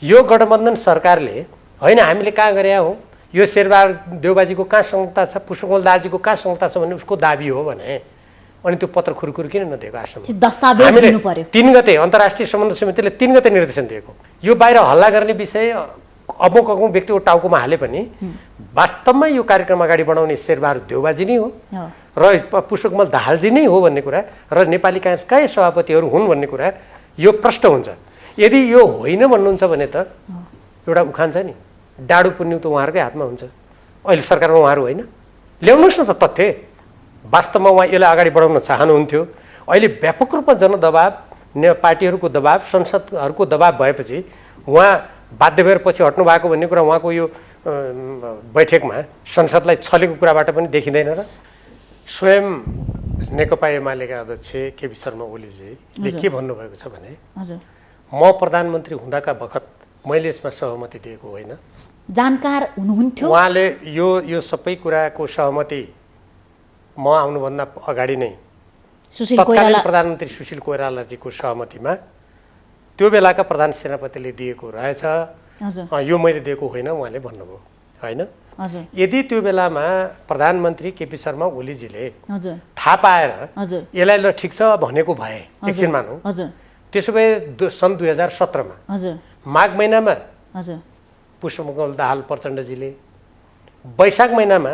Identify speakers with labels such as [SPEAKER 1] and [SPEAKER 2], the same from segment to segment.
[SPEAKER 1] यो गठबन्धन सरकारले होइन हामीले कहाँ गरे हो, यो शेरबहादुर देउबाजीको कहाँ संलग्नता छ, पुष्पकमल दाहालजीको कहाँ संलग्नता छ भन्ने उसको दाबी हो भने अनि त्यो पत्र खुरखुर किन नदिएको आश्रम?
[SPEAKER 2] दस्तावेज दिनु पर्यो।
[SPEAKER 1] 3 गते अन्तर्राष्ट्रिय सम्बन्ध समितिले 3 गते निर्देशन दिएको। यो बाहिर हल्ला गर्ने विषय अमुक व्यक्तिको टाउकोमा हाले पनि वास्तवमा यो कार्यक्रम अगाडि बढाउने शेरबहादुर देउबाजी नै हो र पुष्पकमल दाहालजी नै हो भन्ने कुरा र नेपाली काङ्ग्रेसका सभापतिहरू हुन् भन्ने कुरा यो प्रष्ट हुन्छ। यदि यो होइन भन्नुहुन्छ भने त एउटा उखान छ नि, डाडु पुन्यु त उहाँहरूकै हातमा हुन्छ। अहिले सरकारमा उहाँहरू होइन, ल्याउनुहोस् न त तथ्य। वास्तवमा उहाँ यसलाई अगाडि बढाउन चाहनुहुन्थ्यो। अहिले व्यापक रूपमा जनदबाव, पार्टीहरूको दबाव, संसदहरूको दबाव भएपछि उहाँ बाध्य भएर पछि हट्नु भएको भन्ने कुरा उहाँको यो बैठकमा संसदलाई छलेको कुराबाट पनि देखिँदैन। र स्वयं नेकपा एमालेका अध्यक्ष केपी शर्मा ओलीजीले के भन्नुभएको छ भने म प्रधानमन्त्री हुँदाका बखत मैले यसमा सहमति दिएको होइन।
[SPEAKER 2] जानकार हुनुहुन्थ्यो
[SPEAKER 1] उहाँले यो सबै कुराको सहमति म आउनुभन्दा अगाडि नै तत्कालीन प्रधानमन्त्री सुशील कोइरालाजीको सहमतिमा त्यो बेलाका प्रधान सेनापतिले दिएको रहेछ, यो मैले दिएको होइन उहाँले भन्नुभयो होइन। यदि त्यो बेलामा प्रधानमन्त्री केपी शर्मा ओलीजीले थाहा पाएर यसलाई ल ठिक छ भनेको भए एकछिन मानौँ, त्यसो भए सन् 2017मा माघ महिनामा पुष्पकमल दाहाल प्रचण्डजीले, वैशाख महिनामा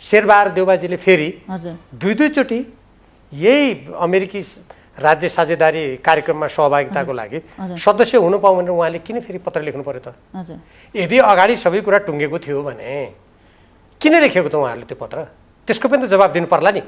[SPEAKER 1] शेरबहादुर देउबाजीले फेरि दुई-दुईचोटि यही अमेरिकी राज्य साझेदारी कार्यक्रममा सहभागिताको लागि सदस्य हुनु पाऊँ भनेर उहाँले किन फेरि पत्र लेख्नु पर्यो त? यदि अगाडि सबै कुरा टुङ्गेको थियो भने किन लेखेको त उहाँहरूले त्यो पत्र? त्यसको पनि त जवाब दिनु पर्ला नि।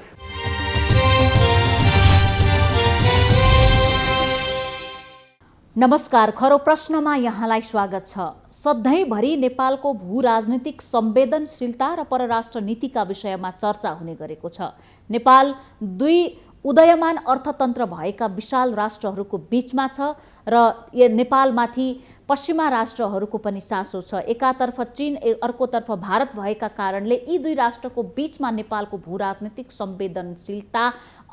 [SPEAKER 2] नमस्कार, खरो प्रश्नमा यहाँलाई स्वागत छ। सधैँभरि नेपालको भू राजनीतिक संवेदनशीलता र परराष्ट्र नीतिका विषयमा चर्चा हुने गरेको छ। नेपाल दुई उदयमान अर्थतन्त्र भएका विशाल राष्ट्रहरूको बीचमा छ र नेपालमाथि पश्चिमा राष्ट्रहरूको पनि चासो छ। एकातर्फ चीन, अर्कोतर्फ भारत भएका कारणले यी दुई राष्ट्रको बीचमा नेपालको भू राजनीतिक संवेदनशीलता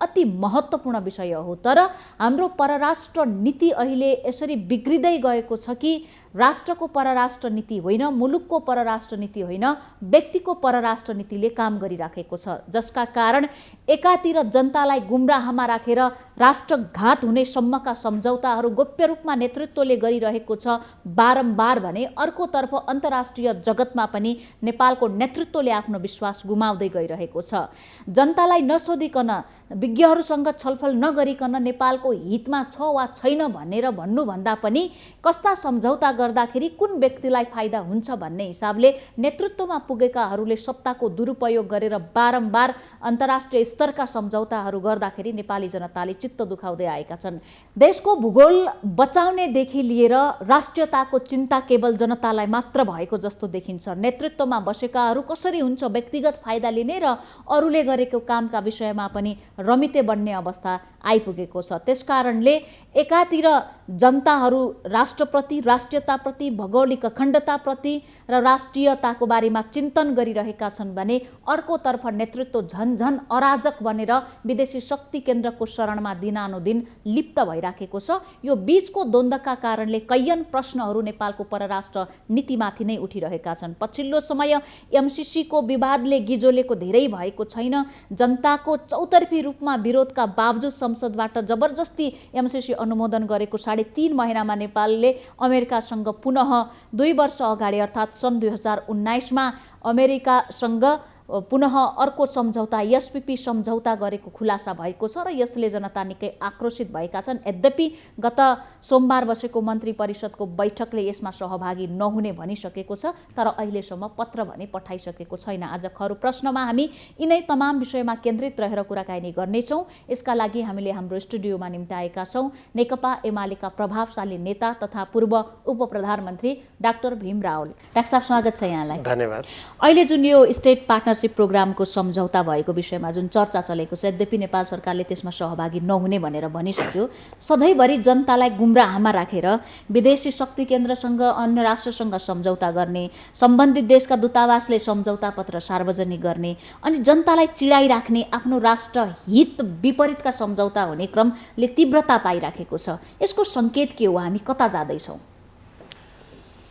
[SPEAKER 2] अति महत्त्वपूर्ण विषय हो। तर हाम्रो परराष्ट्र नीति अहिले यसरी बिग्रिँदै गएको छ कि राष्ट्रको परराष्ट्र नीति होइन, मुलुकको परराष्ट्र नीति होइन, व्यक्तिको परराष्ट्र नीतिले काम गरिराखेको छ, जसका कारण एकातिर जनतालाई गुमराहमा राखेर राष्ट्रघात हुने सम्मका सम्झौताहरू गोप्य रूपमा नेतृत्वले गरिरहेको छ बारम्बार भने, अर्कोतर्फ अन्तर्राष्ट्रिय जगतमा पनि नेपालको नेतृत्वले आफ्नो विश्वास गुमाउँदै गइरहेको छ। जनतालाई नसोधिकन, विज्ञहरूसँग छलफल नगरिकन नेपालको हितमा छ वा छैन भनेर भन्नुभन्दा पनि कस्ता सम्झौता गर्दाखेरि कुन व्यक्तिलाई फाइदा हुन्छ भन्ने हिसाबले नेतृत्वमा पुगेकाहरूले सत्ताको दुरुपयोग गरेर बारम्बार अन्तर्राष्ट्रिय स्तरका सम्झौताहरू गर्दाखेरि नेपाली जनताले चित्त दुखाउँदै आएका छन्। देशको भूगोल बचाउनेदेखि लिएर राष्ट्रियताको चिन्ता केवल जनतालाई मात्र भएको जस्तो देखिन्छ। नेतृत्वमा बसेकाहरू कसरी हुन्छ व्यक्तिगत फाइदा लिने र अरूले गरेको कामका विषयमा पनि रमिते बन्ने अवस्था आइपुगेको छ। त्यसकारणले एकातिर जनताहरू राष्ट्रप्रति, राष्ट्रियताप्रति, भौगोलिक अखण्डताप्रति र राष्ट्रियताको बारेमा चिन्तन गरिरहेका छन् भने अर्कोतर्फ नेतृत्व झन अराजक बनेर विदेशी शक्ति केन्द्रको शरणमा दिनानुदिन लिप्त भइराखेको छ। यो बीचको द्वन्द्वका कारणले कैयन प्रश्नहरू नेपालको परराष्ट्र नीतिमाथि नै उठिरहेका छन्। पछिल्लो समय एमसीसीको विवादले गिजोलेको धेरै भएको छैन। जनताको चौतर्फी रूपमा विरोधका बावजुद संसदबाट जबरजस्ती एमसीसी अनुमोदन गरेको 3.5 महिनामा नेपालले अमेरिकासँग पुनः 2 वर्ष अगाडि अर्थात् सन् 2019मा अमेरिकासँग पुनः अर्को सम्झौता एसपीपी सम्झौता गरेको खुलासा भएको छ र यसले जनता निकै आक्रोशित भएका छन्। यद्यपि गत सोमबार बसेको मन्त्री परिषदको बैठकले यसमा सहभागी नहुने भनिसकेको छ, तर अहिलेसम्म पत्र भने पठाइसकेको छैन। आज खरो प्रश्नमा हामी यिनै तमाम विषयमा केन्द्रित रहेर कुराकानी गर्नेछौँ। यसका लागि हामीले हाम्रो स्टुडियोमा निम्ताएका छौँ नेकपा एमालेका प्रभावशाली नेता तथा पूर्व उपप्रधानमन्त्री डाक्टर भीम रावल। डाक्टर साहब, स्वागत छ यहाँलाई।
[SPEAKER 1] धन्यवाद।
[SPEAKER 2] अहिले जुन यो स्टेट पार्टनरशिप प्रोग्रामको सम्झौता भएको विषयमा जुन चर्चा चलेको छ, यद्यपि नेपाल सरकारले त्यसमा सहभागी नहुने भनेर भनिसक्यो, सधैँभरि जनतालाई गुमराहमा राखेर विदेशी शक्ति केन्द्रसँग, अन्य राष्ट्रसँग सम्झौता गर्ने, सम्बन्धित देशका दूतावासले सम्झौता पत्र सार्वजनिक गर्ने अनि जनतालाई चिडाइराख्ने, आफ्नो राष्ट्र हित विपरीतका सम्झौता हुने क्रमले तीव्रता पाइराखेको छ। यसको सङ्केत के हो? हामी कता जाँदैछौँ?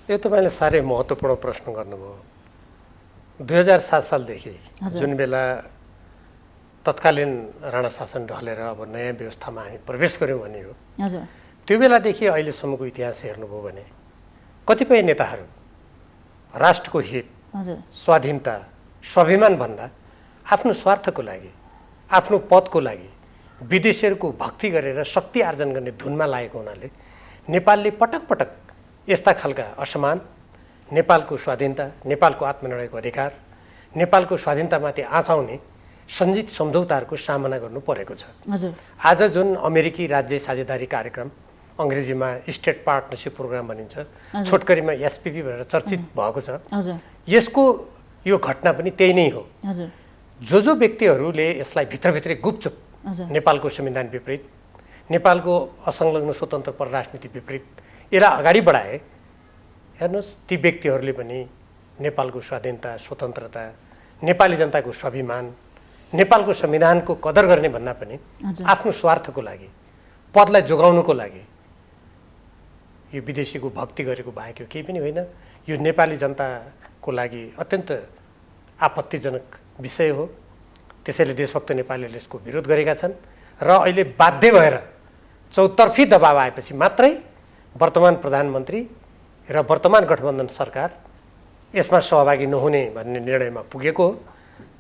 [SPEAKER 1] यो तपाईँले साह्रै महत्त्वपूर्ण प्रश्न गर्नुभयो। 2007 सालदेखि जुन बेला तत्कालीन राणा शासन ढलेर अब नयाँ व्यवस्थामा हामी प्रवेश गऱ्यौँ भने हो, त्यो बेलादेखि अहिलेसम्मको इतिहास हेर्नुभयो भने कतिपय नेताहरू राष्ट्रको हित, स्वाधीनता, स्वाभिमानभन्दा आफ्नो स्वार्थको लागि, आफ्नो पदको लागि विदेशीहरूको भक्ति गरेर शक्ति आर्जन गर्ने धुनमा लागेको हुनाले नेपालले पटक पटक यस्ता खालका असमान, नेपालको स्वाधीनता, नेपालको आत्मनिर्णयको अधिकार, नेपालको स्वाधीनतामाथि आँचाउने सञ्जित सम्झौताहरूको सामना गर्नु परेको छ। आज जुन अमेरिकी राज्य साझेदारी कार्यक्रम, अङ्ग्रेजीमा स्टेट पार्टनरसिप प्रोग्राम भनिन्छ, छोटकरीमा एसपिपी भनेर चर्चित भएको छ, यसको यो घटना पनि त्यही नै हो। जो व्यक्तिहरूले यसलाई भित्रभित्रै गुपचुप नेपालको संविधान विपरीत, नेपालको असंलग्न स्वतन्त्र परराजनीति विपरीत यसलाई अगाडि बढाए, हेर्नुहोस् ती व्यक्तिहरूले पनि नेपालको स्वाधीनता, स्वतन्त्रता, नेपाली जनताको स्वाभिमान, नेपालको संविधानको कदर गर्ने भन्दा पनि आफ्नो स्वार्थको लागि, पदलाई जोगाउनुको लागि यो विदेशीको भक्ति गरेको बाहेक यो केही पनि होइन। यो नेपाली जनताको लागि अत्यन्त आपत्तिजनक विषय हो। त्यसैले देशभक्त नेपालीहरूले यसको विरोध गरेका छन् र अहिले बाध्य भएर चौतर्फी दबाव आएपछि मात्रै वर्तमान प्रधानमन्त्री र वर्तमान गठबन्धन सरकार यसमा सहभागी नहुने भन्ने निर्णयमा पुगेको हो।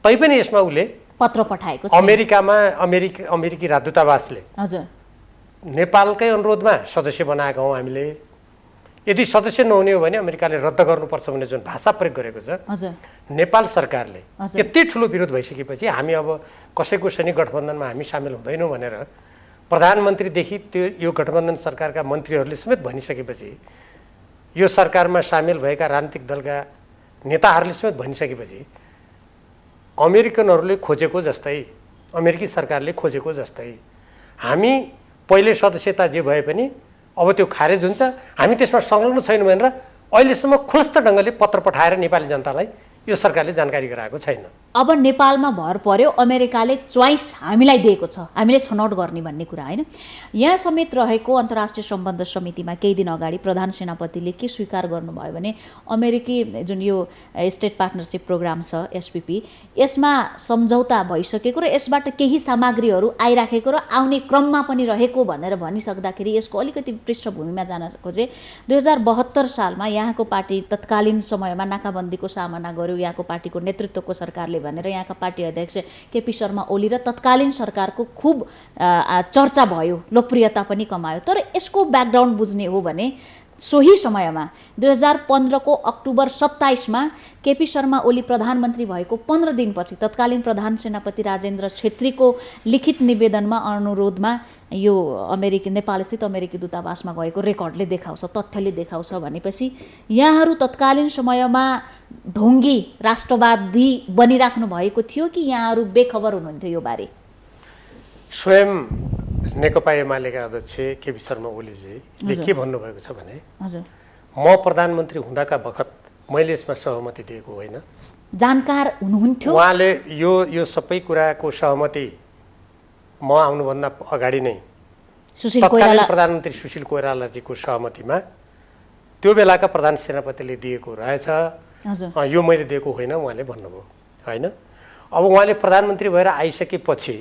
[SPEAKER 1] तैपनि यसमा उसले
[SPEAKER 2] पत्र पठाएको छ।
[SPEAKER 1] अमेरिकी राजदूतावासले नेपालकै अनुरोधमा सदस्य बनाएका हौँ हामीले। यदि सदस्य नहुने हो भने अमेरिकाले रद्द गर्नुपर्छ भन्ने जुन भाषा प्रयोग गरेको छ, नेपाल सरकारले यति ठुलो विरोध भइसकेपछि हामी अब कसैको सैनिक गठबन्धनमा हामी सामेल हुँदैनौँ भनेर प्रधानमन्त्रीदेखि त्यो यो गठबन्धन सरकारका मन्त्रीहरूले समेत भनिसकेपछि, यो सरकारमा सामेल भएका राजनीतिक दलका नेताहरूले समेत भनिसकेपछि अमेरिकनहरूले खोजेको जस्तै, अमेरिकी सरकारले खोजेको जस्तै हामी पहिले सदस्यता जे भए पनि अब त्यो खारेज हुन्छ, हामी त्यसमा संलग्न छैनौँ भनेर अहिलेसम्म खुलस्त ढङ्गले पत्र पठाएर नेपाली जनतालाई यो सरकारले जानकारी गराएको छैन।
[SPEAKER 2] अब नेपालमा भर पर्यो, अमेरिकाले च्वाइस हामीलाई दिएको छ, हामीले छनौट गर्ने भन्ने कुरा होइन। यहाँ समेत रहेको अन्तर्राष्ट्रिय सम्बन्ध समितिमा केही दिन अगाडि प्रधान सेनापतिले के स्वीकार गर्नुभयो भने अमेरिकी जुन यो स्टेट पार्टनरसिप प्रोग्राम छ एसपिपी, यसमा सम्झौता भइसकेको र यसबाट केही सामग्रीहरू आइराखेको र आउने क्रममा पनि रहेको भनेर भनिसक्दाखेरि यसको अलिकति पृष्ठभूमिमा जान खोजे। 2072 सालमा यहाँको पार्टी तत्कालीन समयमा नाकाबन्दीको सामना गर्यो, यहाँको पार्टीको नेतृत्वको सरकारले भनेर यहाँका पार्टी अध्यक्ष केपी शर्मा ओली र तत्कालीन सरकारको खुब चर्चा भयो, लोकप्रियता पनि कमायो। तर यसको ब्याकग्राउन्ड बुझ्ने हो भने सोही समयमा 2015 को अक्टोबर 27 मा केपी शर्मा ओली प्रधानमन्त्री भएको 15 दिनपछि तत्कालीन प्रधान सेनापति राजेन्द्र छेत्रीको लिखित निवेदनमा अनुरोधमा यो नेपालस्थित अमेरिकी दूतावासमा गएको रेकर्डले देखाउँछ, तथ्यले देखाउँछ भनेपछि यहाँहरू तत्कालीन समयमा ढोङ्गी राष्ट्रवादी बनिराख्नु भएको थियो कि यहाँहरू बेखबर हुनुहुन्थ्यो यो बारे?
[SPEAKER 1] स्वयं नेकपा एमालेका अध्यक्ष केपी शर्मा ओलीजीले के भन्नुभएको छ भने, म प्रधानमन्त्री हुँदाका बखत मैले यसमा सहमति दिएको होइन।
[SPEAKER 2] जानकार हुनुहुन्थ्यो
[SPEAKER 1] उहाँले यो सबै कुराको सहमति म आउनुभन्दा अगाडि नै तत्कालीन प्रधानमन्त्री सुशील कोइरालाजीको सहमतिमा त्यो बेलाका प्रधान सेनापतिले दिएको रहेछ, यो मैले दिएको होइन उहाँले भन्नुभयो होइन। अब उहाँले प्रधानमन्त्री भएर आइसकेपछि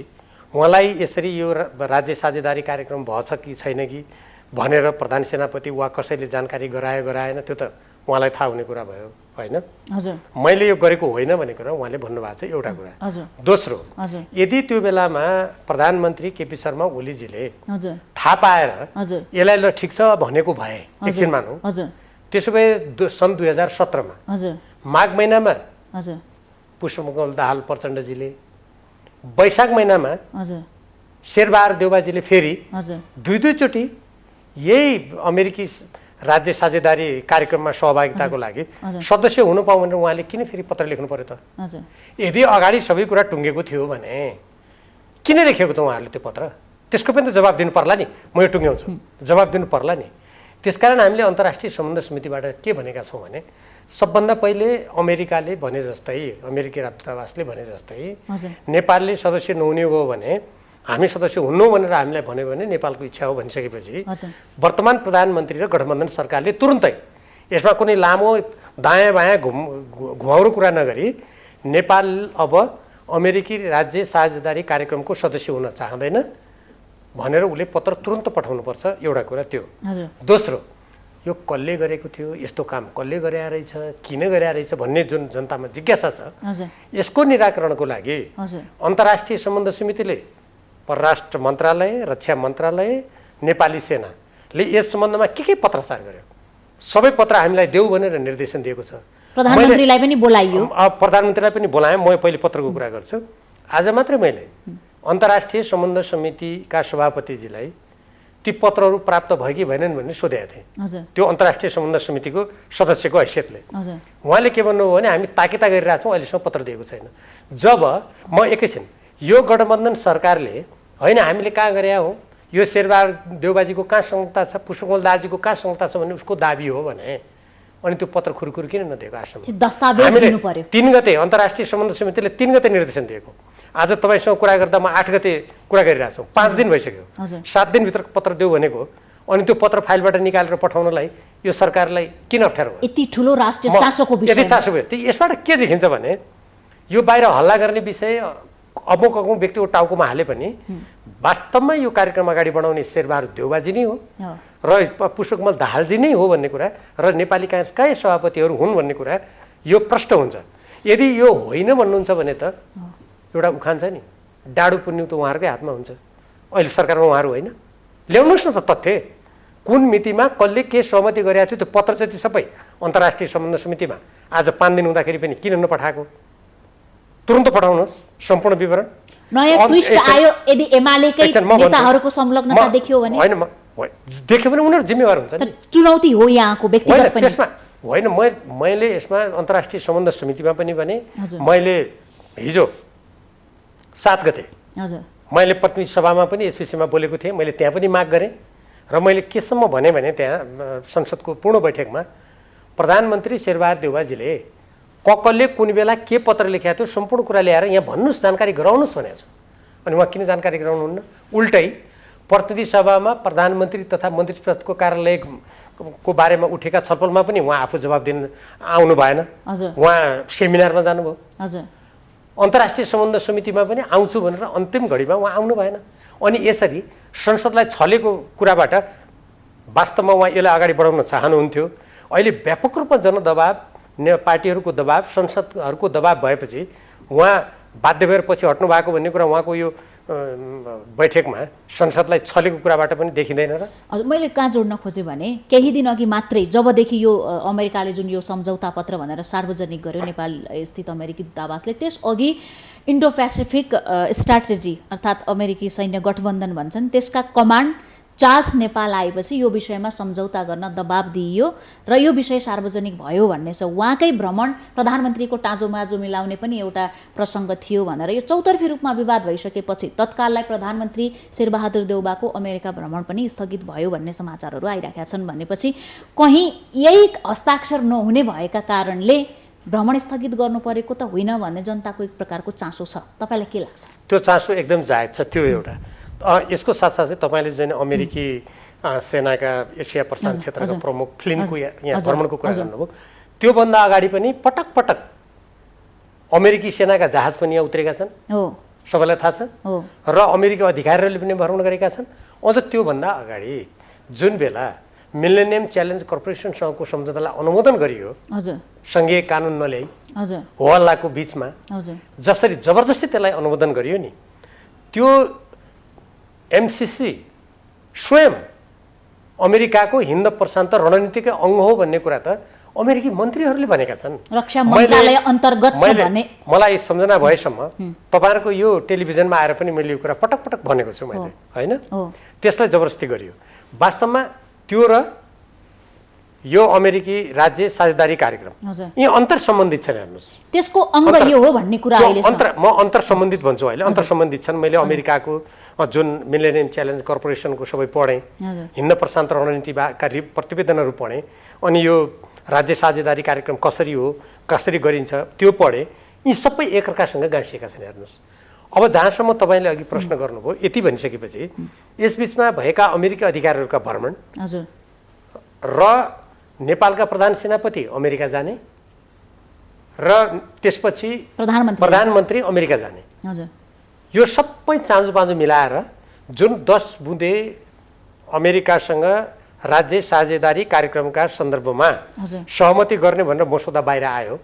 [SPEAKER 1] उहाँलाई यसरी यो राज्य साझेदारी कार्यक्रम भएछ कि छैन कि भनेर प्रधान सेनापति वा कसैले जानकारी गराएन, त्यो त उहाँलाई थाहा हुने कुरा भयो होइन। मैले यो गरेको होइन भन्ने कुरा उहाँले भन्नुभएको छ, एउटा कुरा। दोस्रो, यदि त्यो बेलामा प्रधानमन्त्री केपी शर्मा ओलीजीले थाहा पाएर यसलाई ल ठिक छ भनेको भए, एकछिन मानौँ, त्यसो भए सन् 2017 मा माघ महिनामा पुष्पकमल दाहाल प्रचण्डजीले, वैशाख महिनामा शेरबहादुर देउवाजीले फेरि दुईचोटि यही अमेरिकी राज्य साझेदारी कार्यक्रममा सहभागिताको लागि सदस्य हुनु पाऊँ भनेर उहाँले किन फेरि पत्र लेख्नु पर्यो त? यदि अगाडि सबै कुरा टुङ्गेको थियो भने किन लेखेको त उहाँहरूले त्यो पत्र? त्यसको पनि त जवाब दिनु पर्ला नि। म यो टुङ्ग्याउँछु, जवाब दिनु पर्ला नि। त्यसकारण हामीले अन्तर्राष्ट्रिय सम्बन्ध समितिबाट के भनेका छौँ भने, सबभन्दा पहिले अमेरिकाले भने जस्तै, अमेरिकी राजदूतावासले भने जस्तै नेपालले सदस्य नहुने हो भने, हामी सदस्य हुन्नौँ भनेर हामीलाई भन्यो भने नेपालको इच्छा हो भनिसकेपछि वर्तमान प्रधानमन्त्री र गठबन्धन सरकारले तुरुन्तै यसमा कुनै लामो दायाँ बायाँ घुमाउरो कुरा नगरी नेपाल अब अमेरिकी राज्य साझेदारी कार्यक्रमको सदस्य हुन चाहँदैन भनेर उसले पत्र तुरन्त पठाउनुपर्छ, एउटा कुरा त्यो। दोस्रो, यो कसले गरेको थियो, यस्तो काम कसले गरे रहेछ, किन गरे रहेछ भन्ने जुन जनतामा जिज्ञासा छ, यसको निराकरणको लागि अन्तर्राष्ट्रिय सम्बन्ध समितिले, परराष्ट्र मन्त्रालय, रक्षा मन्त्रालय, नेपाली सेनाले यस सम्बन्धमा के पत्राचार गर्यो, सबै पत्र हामीलाई देऊ भनेर निर्देशन दिएको छ।
[SPEAKER 2] प्रधानमन्त्रीलाई पनि बोलाइयो,
[SPEAKER 1] प्रधानमन्त्रीलाई पनि बोलाएँ। म पहिले पत्रको कुरा गर्छु। आज मात्रै मैले अन्तर्राष्ट्रिय सम्बन्ध समितिका सभापतिजीलाई ती पत्रहरू प्राप्त भयो कि भएनन् भन्ने सोधेका थिएँ, त्यो अन्तर्राष्ट्रिय सम्बन्ध समितिको सदस्यको हैसियतले। उहाँले के भन्नुभयो भने हामी ताकिता गरिरहेछौँ, अहिलेसम्म पत्र दिएको छैन। जब म एकैछिन यो गठबन्धन सरकारले होइन हामीले कहाँ गरे हो, यो शेरबहादुर देउबाजीको कहाँ संलग्नता छ, पुष्पकमल दाहालजीको कहाँ संलग्नता छ भन्ने उसको दाबी हो भने अनि त्यो पत्र खुरखुर किन नदिएको? आश्रम
[SPEAKER 2] दस्तावेज दिनु पर्यो।
[SPEAKER 1] 3 गते अन्तर्राष्ट्रिय सम्बन्ध समितिले 3 गते निर्देशन दिएको। आज तपाईँसँग कुरा गर्दा म 8 गते कुरा गरिरहेको छु, 5 दिन भइसक्यो। 7 दिनभित्र पत्र देऊ भनेको, अनि त्यो पत्र फाइलबाट निकालेर पठाउनलाई यो सरकारलाई किन अप्ठ्यारो भयो?
[SPEAKER 2] यति ठुलो राष्ट्रिय चासोको विषय,
[SPEAKER 1] यति चासो भयो। यसबाट के देखिन्छ भने यो बाहिर हल्ला गर्ने विषय अमुक व्यक्तिको टाउकोमा हाले पनि वास्तवमा यो कार्यक्रम अगाडि बढाउने शेरबहादुर देउबाजी नै हो र पुष्पकमल दाहालजी नै हो भन्ने कुरा र नेपाली काङ्ग्रेसकै सभापतिहरू हुन् भन्ने कुरा यो प्रष्ट हुन्छ। यदि यो होइन भन्नुहुन्छ भने त एउटा उखान छ नि, डाडु पुन्यु त उहाँहरूकै हातमा हुन्छ। अहिले सरकारमा उहाँहरू होइन, ल्याउनुहोस् न त तथ्य, कुन मितिमा कसले के सहमति गरेको थियो, त्यो पत्र चाहिँ सबै अन्तर्राष्ट्रिय सम्बन्ध समितिमा आज 5 दिन हुँदाखेरि पनि किन नपठाएको? तुरन्त पठाउनुहोस् सम्पूर्ण विवरण।
[SPEAKER 2] नयाँ ट्विस्ट आयो यदि एमालेकै नेताहरूको संलग्नता देखियो भने?
[SPEAKER 1] होइन, देख्यो भने उनीहरू जिम्मेवार हुन्छ नि।
[SPEAKER 2] चुनौती हो यहाँको व्यक्तिगत पनि
[SPEAKER 1] त्यसमा होइन। मैले यसमा अन्तर्राष्ट्रिय सम्बन्ध समितिमा पनि भने मैले हिजो 7 गते मैले प्रतिनिधि सभामा पनि यस विषयमा बोलेको थिएँ। मैले त्यहाँ पनि माग गरेँ र मैले केसम्म भने त्यहाँ संसदको पूर्ण बैठकमा प्रधानमन्त्री शेरबहादुर देउबाजीले कसले कुन बेला के पत्र लेखेको थियो सम्पूर्ण कुरा ल्याएर यहाँ भन्नुहोस्, जानकारी गराउनुहोस् भनेको छु। अनि उहाँ किन जानकारी गराउनुहुन्न? उल्टै प्रतिनिधि सभामा प्रधानमन्त्री तथा मन्त्री परिषदको कार्यालयको बारेमा उठेका छलफलमा पनि उहाँ आफू जवाब दिन आउनु भएन। उहाँ सेमिनारमा जानुभयो। अन्तर्राष्ट्रिय सम्बन्ध समितिमा पनि आउँछु भनेर अन्तिम घडीमा उहाँ आउनु भएन। अनि यसरी संसदलाई छलेको कुराबाट वास्तवमा उहाँ यसलाई अगाडि बढाउन चाहनुहुन्थ्यो। अहिले व्यापक रूपमा जनदबाव, पार्टीहरूको दबाव, संसदहरूको दबाव भएपछि उहाँ बाध्य भएर पछि हट्नु भएको भन्ने कुरा उहाँको यो बैठकमा संसदलाई छलेको कुराबाट पनि देखिँदैन र?
[SPEAKER 2] हजुर, मैले कहाँ जोड्न खोजेँ भने केही दिन अघि मात्रै जबदेखि यो अमेरिकाले जुन यो सम्झौता पत्र भनेर सार्वजनिक गर्यो नेपाल स्थित अमेरिकी दूतावासले, त्यसअघि इन्डो पेसिफिक स्ट्राटेजी अर्थात् अमेरिकी सैन्य गठबन्धन भन्छन्, त्यसका कमान्ड चार्ल्स नेपाल आएपछि यो विषयमा सम्झौता गर्न दबाब दिइयो र यो विषय सार्वजनिक भयो भन्ने छ। उहाँकै भ्रमण प्रधानमन्त्रीको टाँजोमाजो मिलाउने पनि एउटा प्रसङ्ग थियो भनेर यो चौतर्फी रूपमा विवाद भइसकेपछि तत्काललाई प्रधानमन्त्री शेरबहादुर देउबाको अमेरिका भ्रमण पनि स्थगित भयो भन्ने समाचारहरू आइरहेका छन्। भनेपछि कहीँ यही हस्ताक्षर नहुने भएका कारणले भ्रमण स्थगित गर्नु परेको त होइन भन्ने जनताको एक प्रकारको चासो छ। तपाईँलाई के लाग्छ?
[SPEAKER 1] त्यो चासो एकदम जायज छ। त्यो एउटा यसको साथसाथै तपाईँले जुन अमेरिकी सेनाका एसिया प्रशान्त क्षेत्रका प्रमुख फ्लिनको यहाँ भ्रमणको कुरा गर्नुभयो, त्योभन्दा अगाडि पनि पटक पटक अमेरिकी सेनाका जहाज पनि यहाँ उत्रेका छन्, सबैलाई थाहा छ, र अमेरिकी अधिकारीहरूले पनि भ्रमण गरेका छन्। अझ त्योभन्दा अगाडि जुन बेला मिलेनियम च्यालेन्ज कर्पोरेसनसँगको सम्झौतालाई अनुमोदन गरियो सङ्घीय कानुन नल्याई हो हल्लाको बिचमा, जसरी जबरजस्ती त्यसलाई अनुमोदन गरियो नि, त्यो एमसिसी स्वयं अमेरिकाको हिन्द प्रशान्त रणनीतिकै अङ्ग हो भन्ने कुरा त अमेरिकी मन्त्रीहरूले भनेका छन्।
[SPEAKER 2] रक्षा मन्त्रालय अन्तर्गत छ भने
[SPEAKER 1] मलाई सम्झना भएसम्म तपाईँहरूको यो टेलिभिजनमा आएर पनि मैले यो कुरा पटक पटक भनेको छु मैले, होइन? त्यसलाई जबरजस्ती गरियो। वास्तवमा त्यो र यो अमेरिकी राज्य साझेदारी कार्यक्रम यी अन्तर सम्बन्धित छन्। हेर्नुहोस्,
[SPEAKER 2] त्यसको अङ्ग यो हो भन्ने कुरा अहिले
[SPEAKER 1] म अन्तर सम्बन्धित भन्छु। अहिले अन्तर सम्बन्धित छन्। मैले अमेरिकाको जुन मिलेनियम च्यालेन्ज कर्पोरेसनको सबै पढेँ, हिन्द प्रशान्त रणनीतिका प्रतिवेदनहरू पढेँ, अनि यो राज्य साझेदारी कार्यक्रम कसरी हो, कसरी गरिन्छ त्यो पढेँ। यी सबै एकअर्कासँग गाँसिएका छन्। हेर्नुहोस्, अब जहाँसम्म तपाईँले अघि प्रश्न गर्नुभयो, यति भनिसकेपछि यसबिचमा भएका अमेरिकी अधिकारीहरूका भ्रमण र नेपालका प्रधान सेनापति अमेरिका जाने र त्यसपछि प्रधानमन्त्री अमेरिका जाने।
[SPEAKER 2] हजुर,
[SPEAKER 1] यो सबै चाँजोपाँजो मिलाएर जुन 10 बुँदे अमेरिकासँग राज्य साझेदारी कार्यक्रमका सन्दर्भमा सहमति गर्ने भनेर मसौदा बाहिर आयो,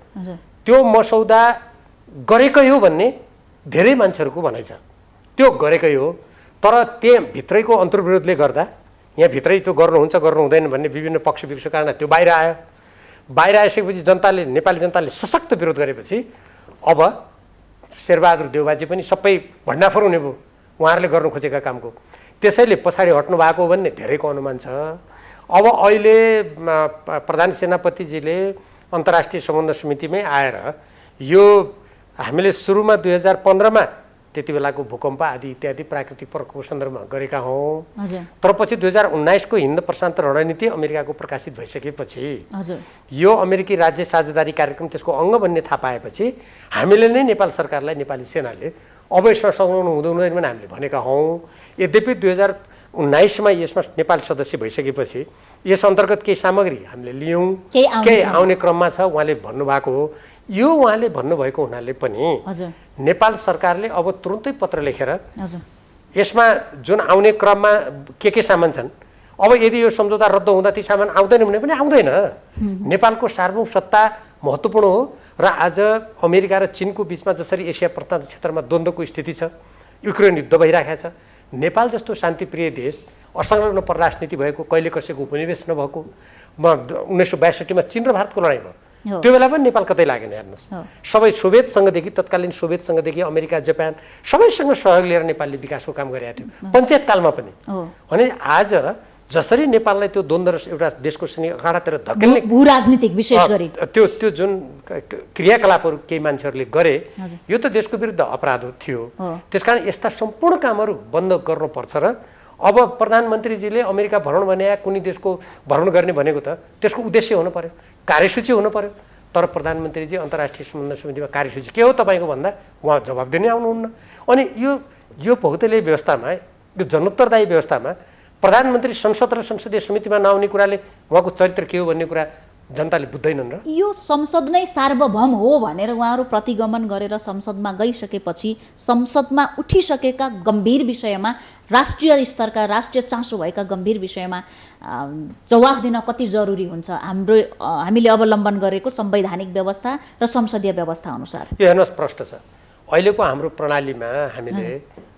[SPEAKER 1] त्यो मसौदा गरेकै हो भन्ने धेरै मान्छेहरूको भनाइ छ। त्यो गरेकै हो, तर त्यहाँ भित्रैको अन्तर्विरोधले गर्दा यहाँ भित्रै त्यो गर्नुहुन्छ गर्नु हुँदैन भन्ने विभिन्न पक्ष विपक्षको कारण त्यो बाहिर आयो। बाहिर आइसकेपछि नेपाली जनताले सशक्त विरोध गरेपछि अब शेरबहादुर देउवाजी पनि सबै भण्डाफोर हुने भयो उहाँहरूले गर्नु खोजेका कामको। त्यसैले पछाडि हट्नु भएको हो भन्ने धेरैको अनुमान छ। अब अहिले प्रधान सेनापतिजीले अन्तर्राष्ट्रिय सम्बन्ध समितिमै आएर यो हामीले सुरुमा 2015मा त्यति बेलाको भूकम्प आदि इत्यादि प्राकृतिक प्रकोपको सन्दर्भमा गरेका हौँ, तर पछि 2019को हिन्द प्रशान्त रणनीति अमेरिकाको प्रकाशित भइसकेपछि यो अमेरिकी राज्य साझेदारी कार्यक्रम त्यसको अङ्ग भन्ने थाहा पाएपछि हामीले नै नेपाल सरकारलाई, नेपाली सेनाले अब यसमा संलग्न हुँदैन भने हामीले भनेका हौँ। यद्यपि 2019मा यसमा नेपाल सदस्य भइसकेपछि यस अन्तर्गत केही सामग्री हामीले लियौँ, केही आउने क्रममा छ उहाँले भन्नुभएको हो। यो उहाँले भन्नुभएको हुनाले पनि नेपाल सरकारले अब तुरुन्तै पत्र लेखेर यसमा जुन आउने क्रममा के सामान छन्, अब यदि यो सम्झौता रद्द हुँदा ती सामान आउँदैन भने पनि आउँदैन। नेपालको सार्वभौम सत्ता महत्त्वपूर्ण हो र आज अमेरिका र चीनको बिचमा जसरी एसिया प्रशान्त क्षेत्रमा द्वन्द्वको स्थिति छ, युक्रेन युद्ध भइरहेको छ, नेपाल जस्तो शान्तिप्रिय देश असंलग्न परराष्ट्र नीति भएको, कहिले कसैको उपनिवेश नभएको, 1962मा चीन र भारतको लडाइँ भयो, त्यो बेला पनि नेपाल कतै लागेन। हेर्नुहोस्, सबै सोभियत सङ्घदेखि, तत्कालीन सोभियत सङ्घदेखि अमेरिका, जापान सबैसँग सहयोग लिएर नेपालले विकासको काम गरिरहेको थियो, पञ्चायत कालमा पनि। भने आज जसरी नेपाललाई त्यो द्वन्द्व र एउटा देशको अगाडातिर धकेल्ने
[SPEAKER 2] भूराजनीतिक विशेष गरी
[SPEAKER 1] त्यो जुन क्रियाकलापहरू केही मान्छेहरूले गरे, यो त देशको विरुद्ध अपराध थियो। त्यसकारण यस्ता सम्पूर्ण कामहरू बन्द गर्नुपर्छ र अब प्रधानमन्त्रीजीले अमेरिका भ्रमण भने कुनै देशको भ्रमण गर्ने भनेको त त्यसको उद्देश्य हुनु पर्यो, कार्यसूची हुनु पर्यो। तर प्रधानमन्त्रीजी अन्तर्राष्ट्रिय सम्बन्ध समितिमा कार्यसूची के हो तपाईँको भन्दा उहाँ जवाब दिनै आउनुहुन्न। अनि यो बहुदलीय व्यवस्थामा, यो जनोत्तरदायी व्यवस्थामा प्रधानमन्त्री संसद र संसदीय समितिमा नआउने कुराले उहाँको चरित्र के हो भन्ने कुरा जनताले बुझ्दैनन्। र यो
[SPEAKER 2] संसद नै सार्वभौम हो भनेर उहाँहरू प्रतिगमन गरेर संसदमा गइसकेपछि संसदमा उठिसकेका गम्भीर विषयमा, राष्ट्रिय स्तरका, राष्ट्रिय चासो भएका गम्भीर विषयमा जवाफ दिन कति जरुरी हुन्छ हामीले अवलम्बन गरेको संवैधानिक व्यवस्था र संसदीय व्यवस्था अनुसार?
[SPEAKER 1] यो हेर्नुहोस्, प्रश्न छ। अहिलेको हाम्रो प्रणालीमा हामीले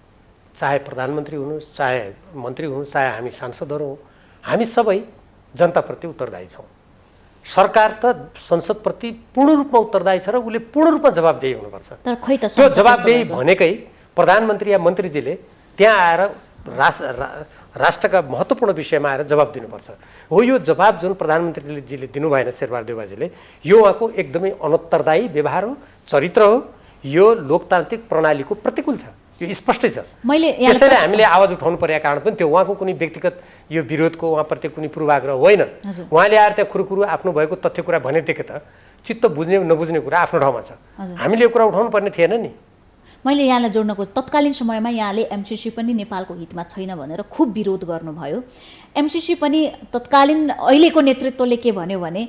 [SPEAKER 1] चाहे प्रधानमन्त्री हुनुहोस्, चाहे मन्त्री हुनुहोस्, चाहे हामी सांसदहरू हौँ, हामी सबै जनताप्रति उत्तरदायी छौँ। सरकार त संसदप्रति पूर्ण रूपमा उत्तरदायी छ र उसले पूर्ण रूपमा जवाबदेही हुनुपर्छ।
[SPEAKER 2] तर खै त
[SPEAKER 1] त्यो जवाबदेही भनेकै प्रधानमन्त्री या मन्त्रीजीले त्यहाँ आएर राष्ट्रका महत्त्वपूर्ण विषयमा आएर जवाब दिनुपर्छ। हो, यो जवाब जुन प्रधानमन्त्रीजीले दिनु भएन, शेरबहादुर देउवाजीले, यो उहाँको एकदमै अनुत्तरदायी व्यवहार हो, चरित्र हो, यो लोकतान्त्रिक प्रणालीको प्रतिकूल छ, यो स्पष्टै छ। त्यसैले हामीले आवाज उठाउनु परेको कारण पनि त्यो उहाँको कुनै व्यक्तिगत यो विरोधको उहाँप्रति कुनै पूर्वाग्रह होइन। उहाँले आएर त्यहाँ कुरो आफ्नो भएको तथ्य कुरा भनेदेखि त चित्त बुझ्ने नबुझ्ने कुरा आफ्नो ठाउँमा छ, हामीले यो कुरा उठाउनु पर्ने थिएन नि।
[SPEAKER 2] मैले यहाँलाई जोड्न खोजेँ, तत्कालीन समयमा यहाँले एमसिसी पनि नेपालको हितमा छैन भनेर खुब विरोध गर्नुभयो। एमसिसी पनि तत्कालीन अहिलेको नेतृत्वले के भन्यो भने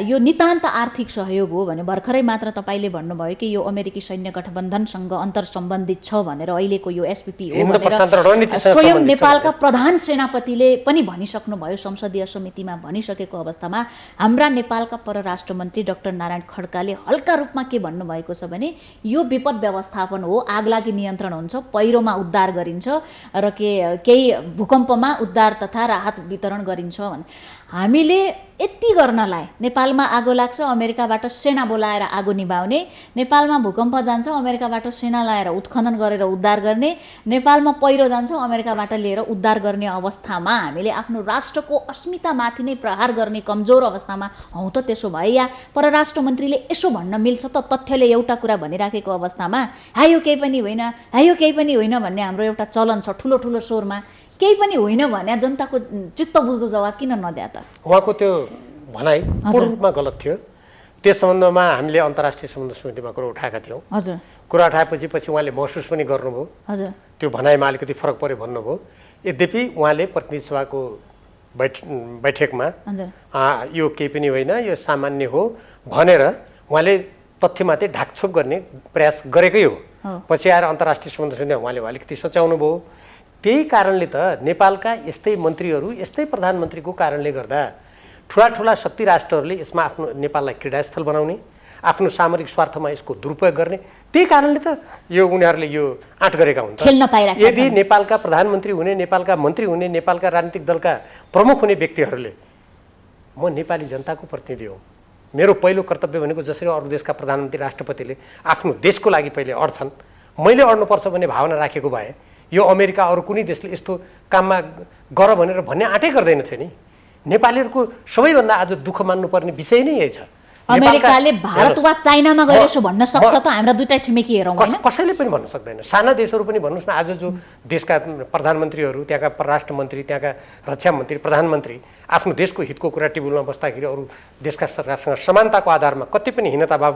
[SPEAKER 2] यो नितान्त आर्थिक सहयोग हो भने भर्खरै मात्र तपाईँले भन्नुभयो कि यो अमेरिकी सैन्य गठबन्धनसँग अन्तर सम्बन्धित छ भनेर अहिलेको यो एसपिपी हो भनेर स्वयं नेपालका प्रधान सेनापतिले पनि भनिसक्नुभयो, संसदीय समितिमा भनिसकेको अवस्थामा हाम्रा नेपालका परराष्ट्र मन्त्री डाक्टर नारायण खड्काले हल्का रूपमा के भन्नुभएको छ भने यो विपद व्यवस्थापन हो, आगलागी नियन्त्रण हुन्छ, पहिरोमा उद्धार गरिन्छ र केही भूकम्पमा उद्धार तथा राहत वितरण गरिन्छ भने हामीले यति गर्नलाई नेपालमा आगो लाग्छ अमेरिकाबाट सेना बोलाएर आगो निभाउने, नेपालमा भूकम्प जान्छ अमेरिकाबाट सेना ल्याएर उत्खनन गरेर उद्धार गर्ने, नेपालमा पहिरो जान्छ अमेरिकाबाट लिएर उद्धार गर्ने अवस्थामा हामीले आफ्नो राष्ट्रको अस्मितामाथि नै प्रहार गर्ने कमजोर अवस्थामा हौँ त। त्यसो भए या परराष्ट्र मन्त्रीले यसो भन्न मिल्छ त, तथ्यले एउटा कुरा भनिराखेको अवस्थामा यो केही पनि होइन, यो केही पनि होइन भन्ने हाम्रो एउटा चलन छ ठुलो ठुलो स्वरमा। केही पनि होइन भने जनताको चित्त बुझ्दो जवाब किन नदिया त?
[SPEAKER 1] उहाँको त्यो भनाइ पूर्ण रूपमा गलत थियो। त्यस सम्बन्धमा हामीले अन्तर्राष्ट्रिय सम्बन्ध समितिमा कुरा उठाएका थियौँ।
[SPEAKER 2] हजुर,
[SPEAKER 1] कुरा उठाएपछि उहाँले महसुस पनि गर्नुभयो।
[SPEAKER 2] हजुर,
[SPEAKER 1] त्यो भनाइमा अलिकति फरक पऱ्यो भन्नुभयो। यद्यपि उहाँले प्रतिनिधि सभाको बैठकमा
[SPEAKER 2] हजुर
[SPEAKER 1] यो केही पनि होइन, यो सामान्य हो भनेर उहाँले तथ्यमाथि ढाकछोप गर्ने प्रयास गरेकै हो। पछि आएर अन्तर्राष्ट्रिय सम्बन्ध समितिमा उहाँले अलिकति सच्याउनु भयो। त्यही कारणले त नेपालका यस्तै मन्त्रीहरू, यस्तै प्रधानमन्त्रीको कारणले गर्दा ठुला शक्ति राष्ट्रहरूले यसमा आफ्नो नेपाललाई क्रीडास्थल बनाउने, आफ्नो सामरिक स्वार्थमा यसको दुरुपयोग गर्ने, त्यही कारणले त यो उनीहरूले यो आँट गरेका हुन्।
[SPEAKER 2] खेल्न पाइरहेका
[SPEAKER 1] यदि नेपालका प्रधानमन्त्री हुने, नेपालका मन्त्री हुने, नेपालका राजनीतिक दलका प्रमुख हुने व्यक्तिहरूले म नेपाली जनताको प्रतिनिधि हो, मेरो पहिलो कर्तव्य भनेको जसरी अरू देशका प्रधानमन्त्री राष्ट्रपतिले आफ्नो देशको लागि पहिले अड्छन्, मैले अड्नुपर्छ भन्ने भावना राखेको भए यो अमेरिका अरू कुनै देशले यस्तो काममा गर भनेर भन्ने आँटै गर्दैन थियो नि। नेपालीहरूको सबैभन्दा आज दुःख मान्नुपर्ने विषय नै यही छ।
[SPEAKER 2] अमेरिकाले भारत वा चाइनामा गएर यसो भन्न सक्छ त? हाम्रा दुईटा छिमेकी हेरौँ हैन?
[SPEAKER 1] कसैले पनि भन्न सक्दैन। साना देशहरू पनि भन्नुहोस् न, आज जो देशका प्रधानमन्त्रीहरू, त्यहाँका परराष्ट्र मन्त्री, त्यहाँका रक्षा मन्त्री, प्रधानमन्त्री आफ्नो देशको हितको कुरा टेबलमा बस्दाखेरि अरू देशका सरकारसँग समानताको आधारमा कति पनि हीनताभाव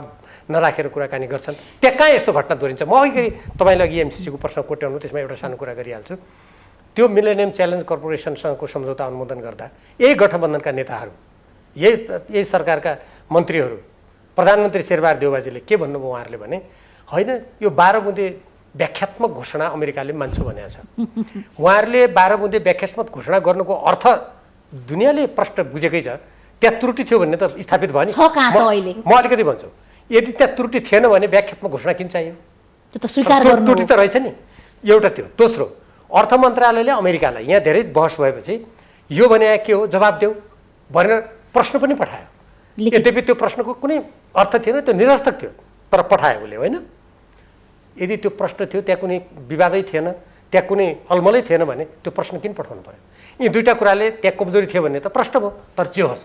[SPEAKER 1] नराखेर कुराकानी गर्छन्। त्यहाँ कहाँ यस्तो घटना दोहोरिन्छ? म अघि तपाईँले अघि एमसिसीको प्रश्न कोट्याउनु, त्यसमा एउटा सानो कुरा गरिहाल्छु। त्यो मिलेनियम च्यालेन्ज कर्पोरेसनसँगको सम्झौता अनुमोदन गर्दा यही गठबन्धनका नेताहरू, यही सरकारका मन्त्रीहरू, प्रधानमन्त्री शेरबहादुर देउवाजीले के भन्नुभयो? उहाँहरूले भने होइन, यो 12 बुँदे व्याख्यात्मक घोषणा अमेरिकाले मान्छ भनेको छ। उहाँहरूले 12 बुँदे व्याख्यात्मक घोषणा गर्नुको अर्थ दुनियाँले प्रष्ट बुझेकै छ। त्यहाँ त्रुटि थियो भन्ने त स्थापित भयो नि। म अलिकति भन्छु, यदि त्यहाँ त्रुटि थिएन भने व्याख्यात्मक घोषणा किन चाहियो? त्रुटि त रहेछ नि। एउटा त्यो। दोस्रो, अर्थ मन्त्रालयले अमेरिकालाई यहाँ धेरै बहस भएपछि यो भने के हो जवाब देऊ भनेर प्रश्न पनि पठायो। यद्यपि त्यो प्रश्नको कुनै अर्थ थिएन, त्यो निरर्थक थियो, तर पठायो उसले, होइन? यदि त्यो प्रश्न थियो, त्यहाँ कुनै विवादै थिएन, त्यहाँ कुनै अलमलै थिएन भने त्यो प्रश्न किन पठाउनु पर्यो? यी दुईवटा कुराले त्यहाँ कमजोरी थियो भने त प्रश्न भयो। तर जे होस्,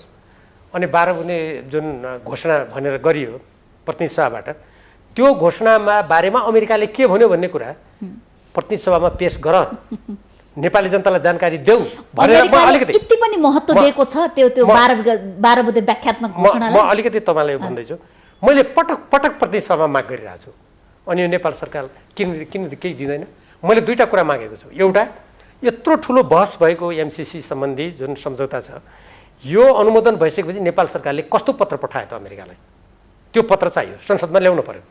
[SPEAKER 1] अनि 12 बुँदे जुन घोषणा भनेर गरियो प्रतिनिधि सभाबाट, त्यो घोषणामा बारेमा अमेरिकाले के भन्यो भन्ने कुरा प्रतिनिधि सभामा पेश गर, नेपाली जनतालाई जानकारी देऊ भनेर म अलिकति
[SPEAKER 2] यति पनि महत्त्व दिएको छ त्यो 12 बुँदे व्याख्यात्मक घोषणालाई।
[SPEAKER 1] म अलिकति तपाईँलाई भन्दैछु, मैले पटक पटक प्रतिनिधि सभामा माग गरिरहेको छु, अनि यो नेपाल सरकार किन केही दिँदैन? मैले दुईवटा कुरा मागेको छु। एउटा, यत्रो ठुलो बहस भएको एमसिसी सम्बन्धी जुन सम्झौता छ, यो अनुमोदन भइसकेपछि नेपाल सरकारले कस्तो पत्र पठायो त अमेरिकालाई? त्यो पत्र चाहियो, संसदमा ल्याउनु पर्यो।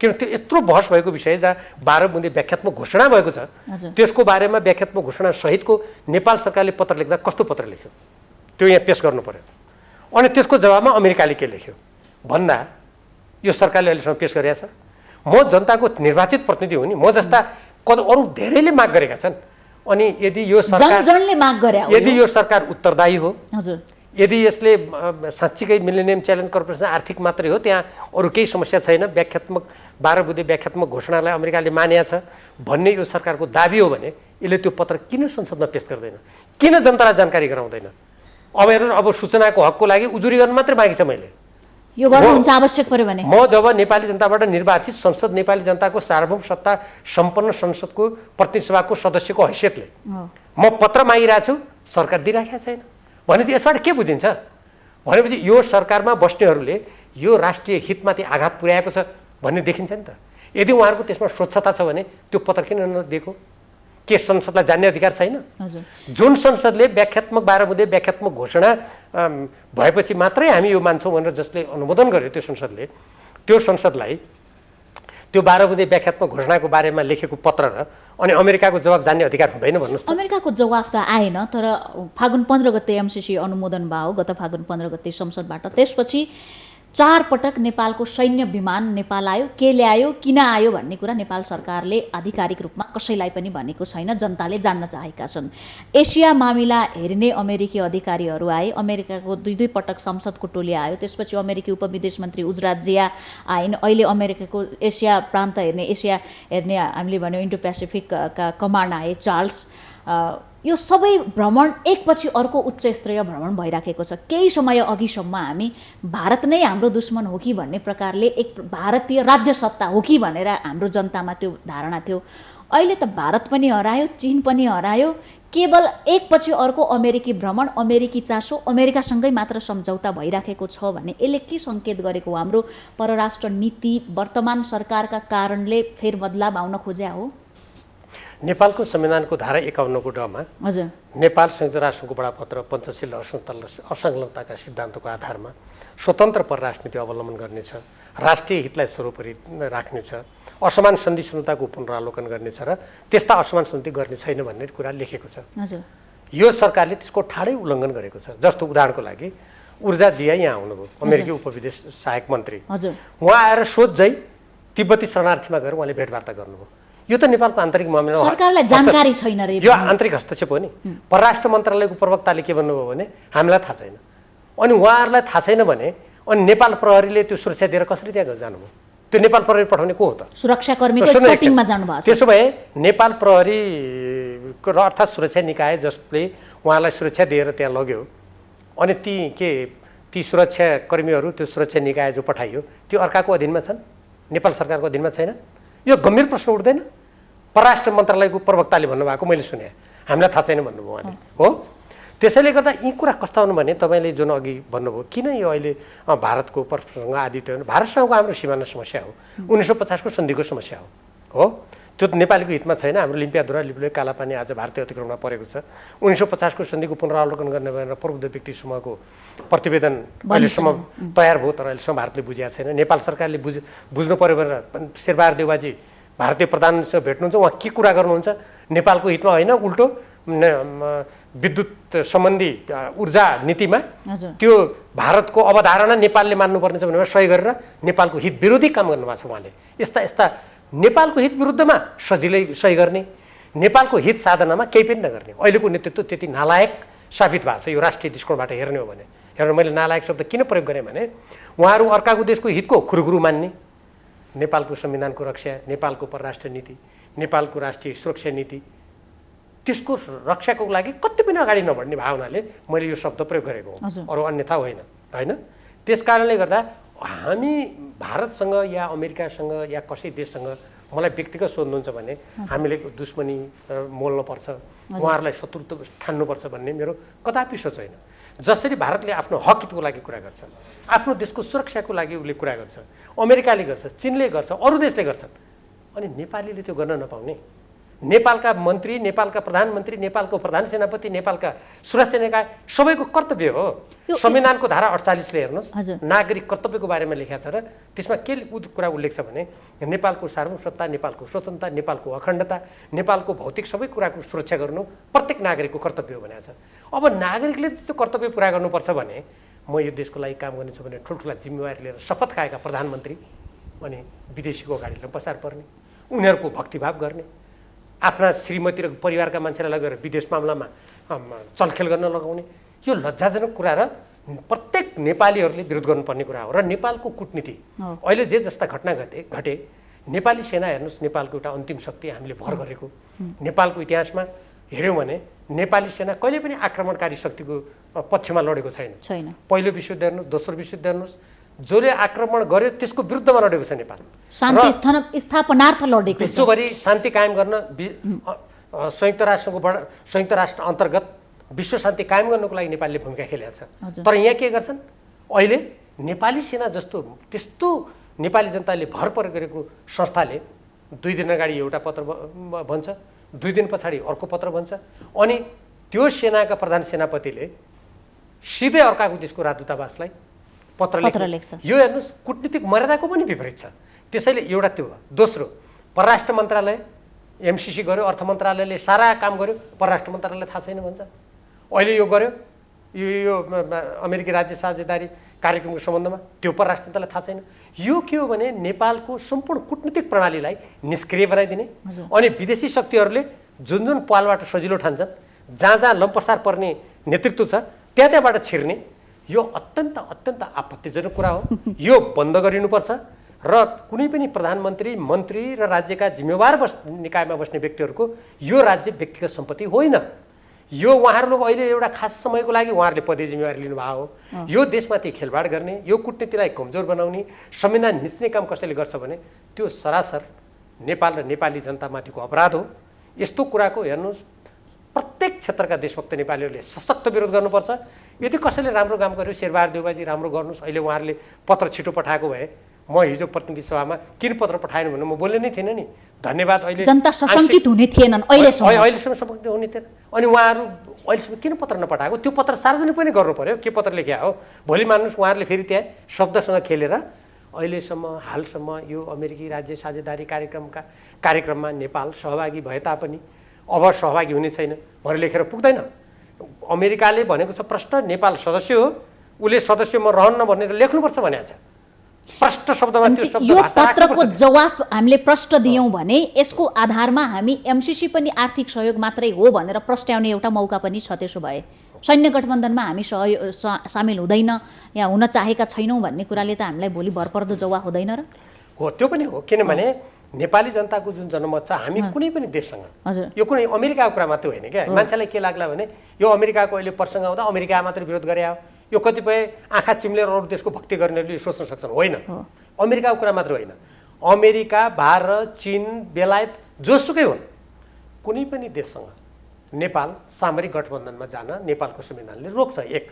[SPEAKER 1] किन त्यो यत्रो बहस भएको विषय जहाँ 12 बुँदे व्याख्यात्मक घोषणा भएको छ, त्यसको बारेमा व्याख्यात्मक घोषणा सहितको नेपाल सरकारले पत्र लेख्दा कस्तो पत्र लेख्यो त्यो यहाँ पेश गर्नु पर्यो। अनि त्यसको जवाबमा अमेरिकाले के लेख्यो भन्दा यो सरकारले अहिलेसम्म पेश गरेको छ। म जनताको निर्वाचित प्रतिनिधि हुँ नि, म जस्ता अरू धेरैले माग गरेका छन्। अनि यदि यो सरकार उत्तरदायी हो, यदि यसले साँच्चीकै मिलेनियम च्यालेन्ज कर्पोरेसन आर्थिक मात्रै हो, त्यहाँ अरू केही समस्या छैन, व्याख्यात्मक 12 बुँदे व्याख्यात्मक घोषणालाई अमेरिकाले मानेको छ भन्ने यो सरकारको दाबी हो भने यसले त्यो पत्र किन संसदमा पेश गर्दैन? किन जनतालाई जानकारी गराउँदैन? अब हेर्नुहोस्, अब सूचनाको हकको लागि उजुरी गर्न मात्रै बाँकी छ। मैले
[SPEAKER 2] यो गर्नुहुन्छ आवश्यक पर्यो भने
[SPEAKER 1] म जब नेपाली जनताबाट निर्वाचित संसद, नेपाली जनताको सार्वभौम सत्ता सम्पन्न संसदको प्रतिनिधि सभाको सदस्यको हैसियतले म पत्र मागिरहेको छु, सरकार दिइराखेको छैन भनेपछि यसबाट के बुझिन्छ? भनेपछि यो सरकारमा बस्नेहरूले यो राष्ट्रिय हितमाथि आघात पुर्याएको छ भन्ने देखिन्छ नि त। यदि उहाँहरूको त्यसमा स्वच्छता छ भने त्यो पत्र किन नदिएको? के संसदलाई जान्ने अधिकार छैन? जुन संसदले व्याख्यात्मक 12 बुँदे व्याख्यात्मक घोषणा भएपछि मात्रै हामी यो मान्छौँ भनेर जसले अनुमोदन गर्यो, त्यो संसदलाई त्यो 12 बुँदे व्याख्यात्मक घोषणाको बारेमा लेखेको पत्र र अनि अमेरिकाको जवाब जान्ने अधिकार हुँदैन भन्नुहोस्।
[SPEAKER 2] अमेरिकाको जवाब त आएन, तर फागुन 15 गते एमसिसी अनुमोदन भयो, गत फागुन 15 गते संसदबाट। त्यसपछि 4 पटक नेपालको सैन्य विमान नेपाल आयो। के ल्यायो, किन आयो भन्ने कुरा नेपाल सरकारले आधिकारिक रूपमा कसैलाई पनि भनेको छैन, जनताले जान्न चाहेका छन्। एसिया मामिला हेर्ने अमेरिकी अधिकारीहरू आए, अमेरिकाको 2 पटक संसदको टोली आयो। त्यसपछि अमेरिकी उपविदेश मन्त्री उजरात जिया आइन्। अहिले अमेरिकाको एसिया प्रान्त हेर्ने हामीले भन्यो इन्डो पेसिफिकका कमान्ड आए चार्ल्स। यो सबै भ्रमण एकपछि अर्को उच्च स्तरीय भ्रमण भइराखेको छ। केही समय अघिसम्म हामी भारत नै हाम्रो दुश्मन हो कि भन्ने प्रकारले एक भारतीय राज्य सत्ता हो कि भनेर हाम्रो जनतामा त्यो धारणा थियो। अहिले त भारत पनि हरायो, चीन पनि हरायो, केवल एकपछि अर्को अमेरिकी भ्रमण, अमेरिकी चासो, अमेरिकासँगै मात्र सम्झौता भइराखेको छ भने यसले के सङ्केत गरेको? हाम्रो परराष्ट्र नीति वर्तमान सरकारका कारणले फेरबदलाव आउन खोज्या हो?
[SPEAKER 1] नेपालको संविधानको धारा 51 को ड मा
[SPEAKER 2] हजुर
[SPEAKER 1] नेपाल संयुक्त राष्ट्रको बडापत्र पञ्चशील असंलग्नताका सिद्धान्तको आधारमा स्वतन्त्र परराष्ट्र नीति अवलम्बन गर्नेछ, राष्ट्रिय हितलाई सर्वोपरि राख्नेछ, असमान सन्धि संहिताको पुनरावलोकन गर्नेछ र त्यस्ता असमान सन्धि गर्ने छैन भन्ने कुरा लेखेको छ।
[SPEAKER 2] हजुर
[SPEAKER 1] यो सरकारले त्यसको ठाडै उल्लङ्घन गरेको छ। जस्तो उदाहरणको लागि ऊर्जा जिया यहाँ आउनुभयो, अमेरिकी उपविदेश सहायक मन्त्री।
[SPEAKER 2] हजुर
[SPEAKER 1] उहाँ आएर सोझै तिब्बती शरणार्थीमा गएर उहाँले भेटवार्ता गर्नुभयो। यो त नेपालको आन्तरिक मामला हो।
[SPEAKER 2] सरकारलाई जानकारी छैन रे।
[SPEAKER 1] यो आन्तरिक हस्तक्षेप हो नि। परराष्ट्र मन्त्रालयको प्रवक्ताले के भन्नुभयो भने हामीलाई थाहा छैन। अनि उहाँहरूलाई थाहा छैन भने अनि नेपाल प्रहरीले त्यो सुरक्षा दिएर कसरी त्यहाँ जानुभयो? त्यो नेपाल प्रहरी पठाउने को हो त?
[SPEAKER 2] सुरक्षाकर्मीको स्कटिङमा जानुभएको छ।
[SPEAKER 1] त्यसो भए नेपाल प्रहरीको र अर्थात् सुरक्षा निकाय जसले उहाँलाई सुरक्षा दिएर त्यहाँ लग्यो अनि ती सुरक्षाकर्मीहरू त्यो सुरक्षा निकाय जो पठाइयो त्यो अर्काको अधीनमा छन्, नेपाल सरकारको अधीनमा छैन? यो गम्भीर प्रश्न उठ्दैन? परराष्ट्र मन्त्रालयको प्रवक्ताले भन्नुभएको मैले सुने, हामीलाई थाहा छैन भन्नुभयो उहाँले। हो, त्यसैले गर्दा यी कुरा कस्ता हुनु भने तपाईँले जुन अघि भन्नुभयो किन यो अहिले भारतको प्रश्नसँग आदित्य भारतसँगको हाम्रो सिमाना समस्या हो, 1950 को सन्धिको समस्या हो। त्यो त नेपालीको हितमा छैन। हाम्रो लिम्पियाधुरा लिपुले कालापानी आज भारतीय अतिक्रमणमा परेको छ। 1950 को सन्धिको पुनरावलोकन गर्ने भनेर प्रबुद्ध व्यक्ति समूहको प्रतिवेदन अहिलेसम्म तयार भयो, तर अहिलेसम्म भारतले बुझेको छैन। नेपाल सरकारले बुझ्नु पर्यो भनेर शेरबहादुर देउवाजी भारतीय प्रधानमन्त्रीसँग भेट्नुहुन्छ, उहाँ के कुरा गर्नुहुन्छ? नेपालको हितमा होइन, उल्टो विद्युत सम्बन्धी ऊर्जा नीतिमा त्यो भारतको अवधारणा नेपालले मान्नुपर्ने छ भनेर सही गरेर नेपालको हित विरोधी काम गर्नुभएको छ उहाँले। यस्ता नेपालको हित विरुद्धमा सजिलै सही गर्ने, नेपालको हित साधनामा केही पनि नगर्ने अहिलेको नेतृत्व त्यति नालायक साबित भएको छ। यो राष्ट्रिय दृष्टिकोणबाट हेर्ने हो भने हेर्नु, मैले नालायक शब्द किन प्रयोग गरेँ भने उहाँहरू अर्काको देशको हितको खुरुखुरु मान्ने, नेपालको संविधानको रक्षा, नेपालको परराष्ट्र नीति, नेपालको राष्ट्रिय सुरक्षा नीति, त्यसको रक्षाको लागि कति पनि अगाडि नबढ्ने भावनाले मैले यो शब्द प्रयोग गरेको हो, अरू अन्यथा होइन। त्यस कारणले गर्दा हामी भारतसँग या अमेरिकासँग या कसै देशसँग मलाई व्यक्तिगत सोध्नुहुन्छ भने हामीले दुश्मनी मोल्नुपर्छ, उहाँहरूलाई शत्रुता ठान्नुपर्छ भन्ने मेरो कदापि सोच होइन। जसरी भारतले आफ्नो हक हितको लागि कुरा गर्छ, आफ्नो देशको सुरक्षाको लागि उसले कुरा गर्छ, अमेरिकाले गर्छ, चीनले गर्छ, अरू देशले गर्छन्, अनि नेपालीले त्यो गर्न नपाउने? नेपालका मन्त्री, नेपालका प्रधानमन्त्री, नेपालको प्रधान सेनापति, नेपालका सुरक्षा निकाय सबैको कर्तव्य हो। संविधानको धारा 48ले हेर्नुहोस्, नागरिक कर्तव्यको बारेमा लेखेको छ र त्यसमा के कुरा उल्लेख छ भने नेपालको सार्वभौमसत्ता, नेपालको स्वतन्त्रता, नेपालको अखण्डता, नेपालको भौतिक सबै कुराको सुरक्षा गर्नु प्रत्येक नागरिकको कर्तव्य हो भनेको छ। अब नागरिकले त्यो कर्तव्य पुरा गर्नुपर्छ भने म यो देशको लागि काम गर्नेछु भने ठुल्ठुला जिम्मेवारी लिएर शपथ खाएका प्रधानमन्त्री अनि विदेशीको अगाडि पसार पर्ने, उनीहरूको भक्तिभाव गर्ने, आफ्ना श्रीमती र परिवारका मान्छेलाई लगेर विदेश मामलामा चलखेल गर्न लगाउने, यो लज्जाजनक कुरा र प्रत्येक नेपालीहरूले विरोध गर्नुपर्ने कुरा हो। र नेपालको कूटनीति अहिले जे जस्ता घटना घटे नेपाली सेना हेर्नुहोस्, नेपालको एउटा अन्तिम शक्ति हामीले भर गरेको। नेपालको इतिहासमा हेऱ्यौँ भने नेपाली सेना कहिले पनि आक्रमणकारी शक्तिको पक्षमा लडेको छैन। पहिलो विश्वयुद्ध हेर्नुहोस्, दोस्रो विश्वयुद्ध हेर्नुहोस्, जसले आक्रमण गर्यो त्यसको विरुद्धमा लडेको छ नेपाल।
[SPEAKER 2] शान्ति स्थापनार्थ लडेको,
[SPEAKER 1] विश्वभरि शान्ति कायम गर्न संयुक्त राष्ट्र अन्तर्गत विश्व शान्ति कायम गर्नको लागि नेपालले भूमिका खेलेको छ। तर यहाँ के गर्छन् अहिले नेपाली सेना जस्तो त्यस्तो नेपाली जनताले भर पर गरेको संस्थाले 2 दिन अगाडि एउटा पत्र भन्छ, 2 दिन पछाडि अर्को पत्र भन्छ, अनि त्यो सेनाका प्रधान सेनापतिले सिधै अर्काको देशको राजदूतावासलाई पत्र लेख्छ। यो हेर्नुहोस् कूटनीतिक मर्यादाको पनि विपरीत छ। त्यसैले एउटा त्यो भयो। दोस्रो, परराष्ट्र मन्त्रालय एमसिसी गर्यो, अर्थ मन्त्रालयले सारा काम गर्यो, परराष्ट्र मन्त्रालयलाई थाहा छैन भन्छ। अहिले यो गर्यो, यो अमेरिकी राज्य साझेदारी कार्यक्रमको सम्बन्धमा त्यो परराष्ट्र मन्त्रालयलाई थाहा छैन। यो के हो भने नेपालको सम्पूर्ण कूटनीतिक प्रणालीलाई निष्क्रिय बनाइदिने, अनि विदेशी शक्तिहरूले जुन पालबाट सजिलो ठान्छन्, जहाँ लम्पसार पर्ने नेतृत्व छ त्यहाँबाट छिर्ने, यो अत्यन्त आपत्तिजनक कुरा हो। यो बन्द गरिनुपर्छ र कुनै पनि प्रधानमन्त्री, मन्त्री र राज्यका जिम्मेवार निकायमा बस्ने व्यक्तिहरूको यो राज्य व्यक्तिगत सम्पत्ति होइन। यो उहाँहरूले अहिले एउटा खास समयको लागि उहाँहरूले पदे जिम्मेवारी लिनुभएको हो। यो देशमाथि खेलवाड गर्ने, यो कूटनीतिलाई कमजोर बनाउने, संविधान मिच्ने काम कसैले गर्छ भने त्यो सरासर नेपाल र नेपाली जनतामाथिको अपराध हो। यस्तो कुराको हेर्नुहोस् प्रत्येक क्षेत्रका देशभक्त नेपालीहरूले सशक्त विरोध गर्नुपर्छ। यदि कसैले राम्रो काम गर्यो, शेरबहादुर देउवाजी राम्रो गर्नुहोस्, अहिले उहाँहरूले पत्र छिटो पठाएको भए म हिजो प्रतिनिधि सभामा किन पत्र पठाएन भने म बोल्ने नै थिएन नि। धन्यवाद। अहिले
[SPEAKER 2] जनता सशङ्कित हुने थिएनन्
[SPEAKER 1] अहिलेसम्म सशङ्कित हुने थिएन। अनि उहाँहरू अहिलेसम्म किन पत्र नपठाएको? त्यो पत्र सार्वजनिक पनि गर्नु पर्यो। के पत्र लेख्या हो? भोलि मान्नुहोस् उहाँहरूले फेरि त्यहाँ शब्दसँग खेलेर अहिलेसम्म हालसम्म यो अमेरिकी राज्य साझेदारी कार्यक्रममा नेपाल सहभागी भए तापनि अब सहभागी हुने छैन भनेर लेखेर पुग्दैन। अमेरिकाले भनेको छ प्रश्न नेपाल सदस्य हो, उसले सदस्यमा रहन्न भनेर लेख्नुपर्छ भनेको छ प्रष्ट शब्दमा।
[SPEAKER 2] यो पत्रको जवाफ हामीले प्रष्ट दियौँ भने यसको आधारमा हामी एमसिसी पनि आर्थिक सहयोग मात्रै हो भनेर प्रस्ट्याउने एउटा मौका पनि छ। त्यसो भए सैन्य गठबन्धनमा हामी सामेल हुँदैन या हुन चाहेका छैनौँ भन्ने कुराले त हामीलाई भोलि भरपर्दो जवाफ हुँदैन र?
[SPEAKER 1] हो, त्यो पनि हो। किनभने नेपाली जनताको जुन जनमत छ, हामी कुनै पनि देशसँग, यो कुनै अमेरिकाको कुरा मात्रै होइन क्या। मान्छेलाई के लाग्ला भने यो अमेरिकाको अहिले प्रसङ्ग आउँदा अमेरिका मात्रै विरोध गरे हो, यो कतिपय आँखा चिम्लेर अरू देशको भक्ति गर्नेहरूले सोच्न सक्छन्। होइन, अमेरिकाको कुरा मात्र होइन। अमेरिका, भारत, चीन, बेलायत जोसुकै हुन्, कुनै पनि देशसँग नेपाल सामरिक गठबन्धनमा जान नेपालको संविधानले रोक्छ। एक,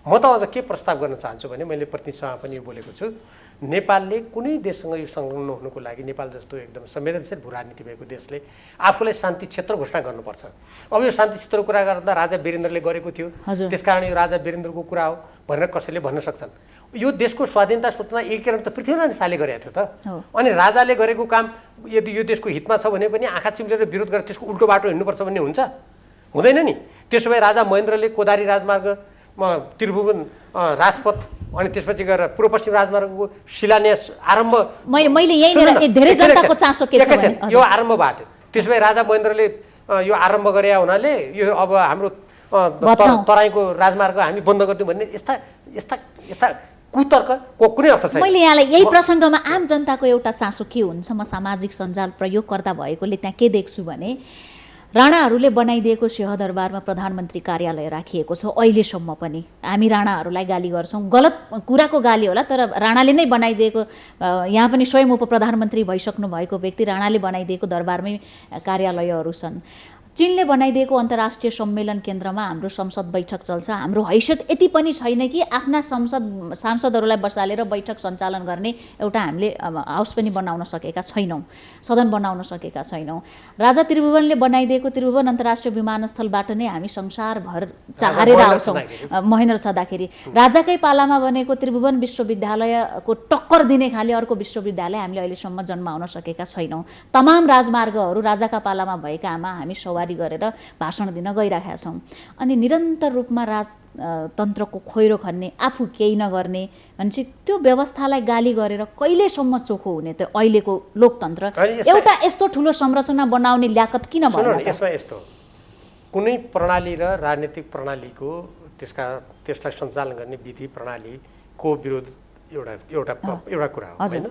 [SPEAKER 1] म त अझ के प्रस्ताव गर्न चाहन्छु भने मैले प्रतिनिधि सभामा पनि यो बोलेको छु, नेपालले कुनै देशसँग यो संलग्न हुनुको लागि नेपाल जस्तो एकदम संवेदनशील भू राजनीति भएको देशले आफूलाई शान्ति क्षेत्र घोषणा गर्नुपर्छ। अब यो शान्ति क्षेत्रको कुरा गर्दा राजा वीरेन्द्रले गरेको थियो, त्यसकारण यो राजा वीरेन्द्रको कुरा हो भनेर कसैले भन्न सक्छन्। यो देशको स्वाधीनता स्वतन्त्रता एकीकरण त पृथ्वीनारायण शाहले गरेको थियो त। अनि राजाले गरेको काम यदि यो देशको हितमा छ भने पनि आँखा चिम्लेर विरोध गरेर त्यसको उल्टो बाटो हिँड्नुपर्छ भन्ने हुन्छ? हुँदैन नि। त्यसो भए राजा महेन्द्रले कोदारी राजमार्ग, त्रिभुवन राजपथ, अनि त्यसपछि गएर पूर्व पश्चिम राजमार्गको शिलान्यास आरम्भ,
[SPEAKER 2] मैले यही धेरै जनताको चासो के छ भने
[SPEAKER 1] यो आरम्भ भएको थियो। त्यसो भए राजा महेन्द्रले यो आरम्भ गरे हुनाले यो अब हाम्रो तराईको राजमार्ग हामी बन्द गरिदिउँ भन्ने यस्ता यस्ता यस्ता कुतर्कको कुनै अर्थ छैन।
[SPEAKER 2] मैले यहाँलाई यही प्रसङ्गमा आम जनताको एउटा चासो के हुन्छ, म सामाजिक सञ्जाल प्रयोगकर्ता भएकोले त्यहाँ के देख्छु भने राणाहरूले बनाइदिएको सिंहदरबारमा प्रधानमन्त्री कार्यालय राखिएको छ। अहिलेसम्म पनि हामी राणाहरूलाई गाली गर्छौँ, गलत कुराको गाली होला, तर राणाले नै बनाइदिएको, यहाँ पनि स्वयं उप प्रधानमन्त्री भइसक्नु भएको व्यक्ति राणाले बनाइदिएको दरबारमै कार्यालयहरू छन्। चीनले बनाइदिएको अन्तर्राष्ट्रिय सम्मेलन केन्द्रमा हाम्रो संसद बैठक चल्छ। हाम्रो हैसियत यति पनि छैन कि आफ्ना सांसदहरूलाई बसालेर बैठक सञ्चालन गर्ने एउटा हामीले हाउस पनि बनाउन सकेका छैनौँ, सदन बनाउन सकेका छैनौँ। राजा त्रिभुवनले बनाइदिएको त्रिभुवन अन्तर्राष्ट्रिय विमानस्थलबाट नै हामी संसारभर चाहेर आउँछौँ महेन्द्र छँदाखेरि। राजाकै पालामा बनेको त्रिभुवन विश्वविद्यालयको टक्कर दिने खाले अर्को विश्वविद्यालय हामीले अहिलेसम्म जन्माउन सकेका छैनौँ। तमाम राजमार्गहरू राजाका पालामा भएकामा हामी सवारी गरेर भाषण दिन गइरहेका छौँ। अनि निरन्तर रूपमा राजतन्त्रको खोइरो खन्ने, आफू केही नगर्ने भनेपछि त्यो व्यवस्थालाई गाली गरेर कहिलेसम्म चोखो हुने त अहिलेको लोकतन्त्र? एउटा यस्तो ठुलो संरचना बनाउने ल्याकत किन भएन?
[SPEAKER 1] यसमा यस्तो कुनै प्रणाली र राजनीतिक प्रणालीको त्यसलाई सञ्चालन गर्ने विधि प्रणालीको विरोध एउटा कुरा हो हैन?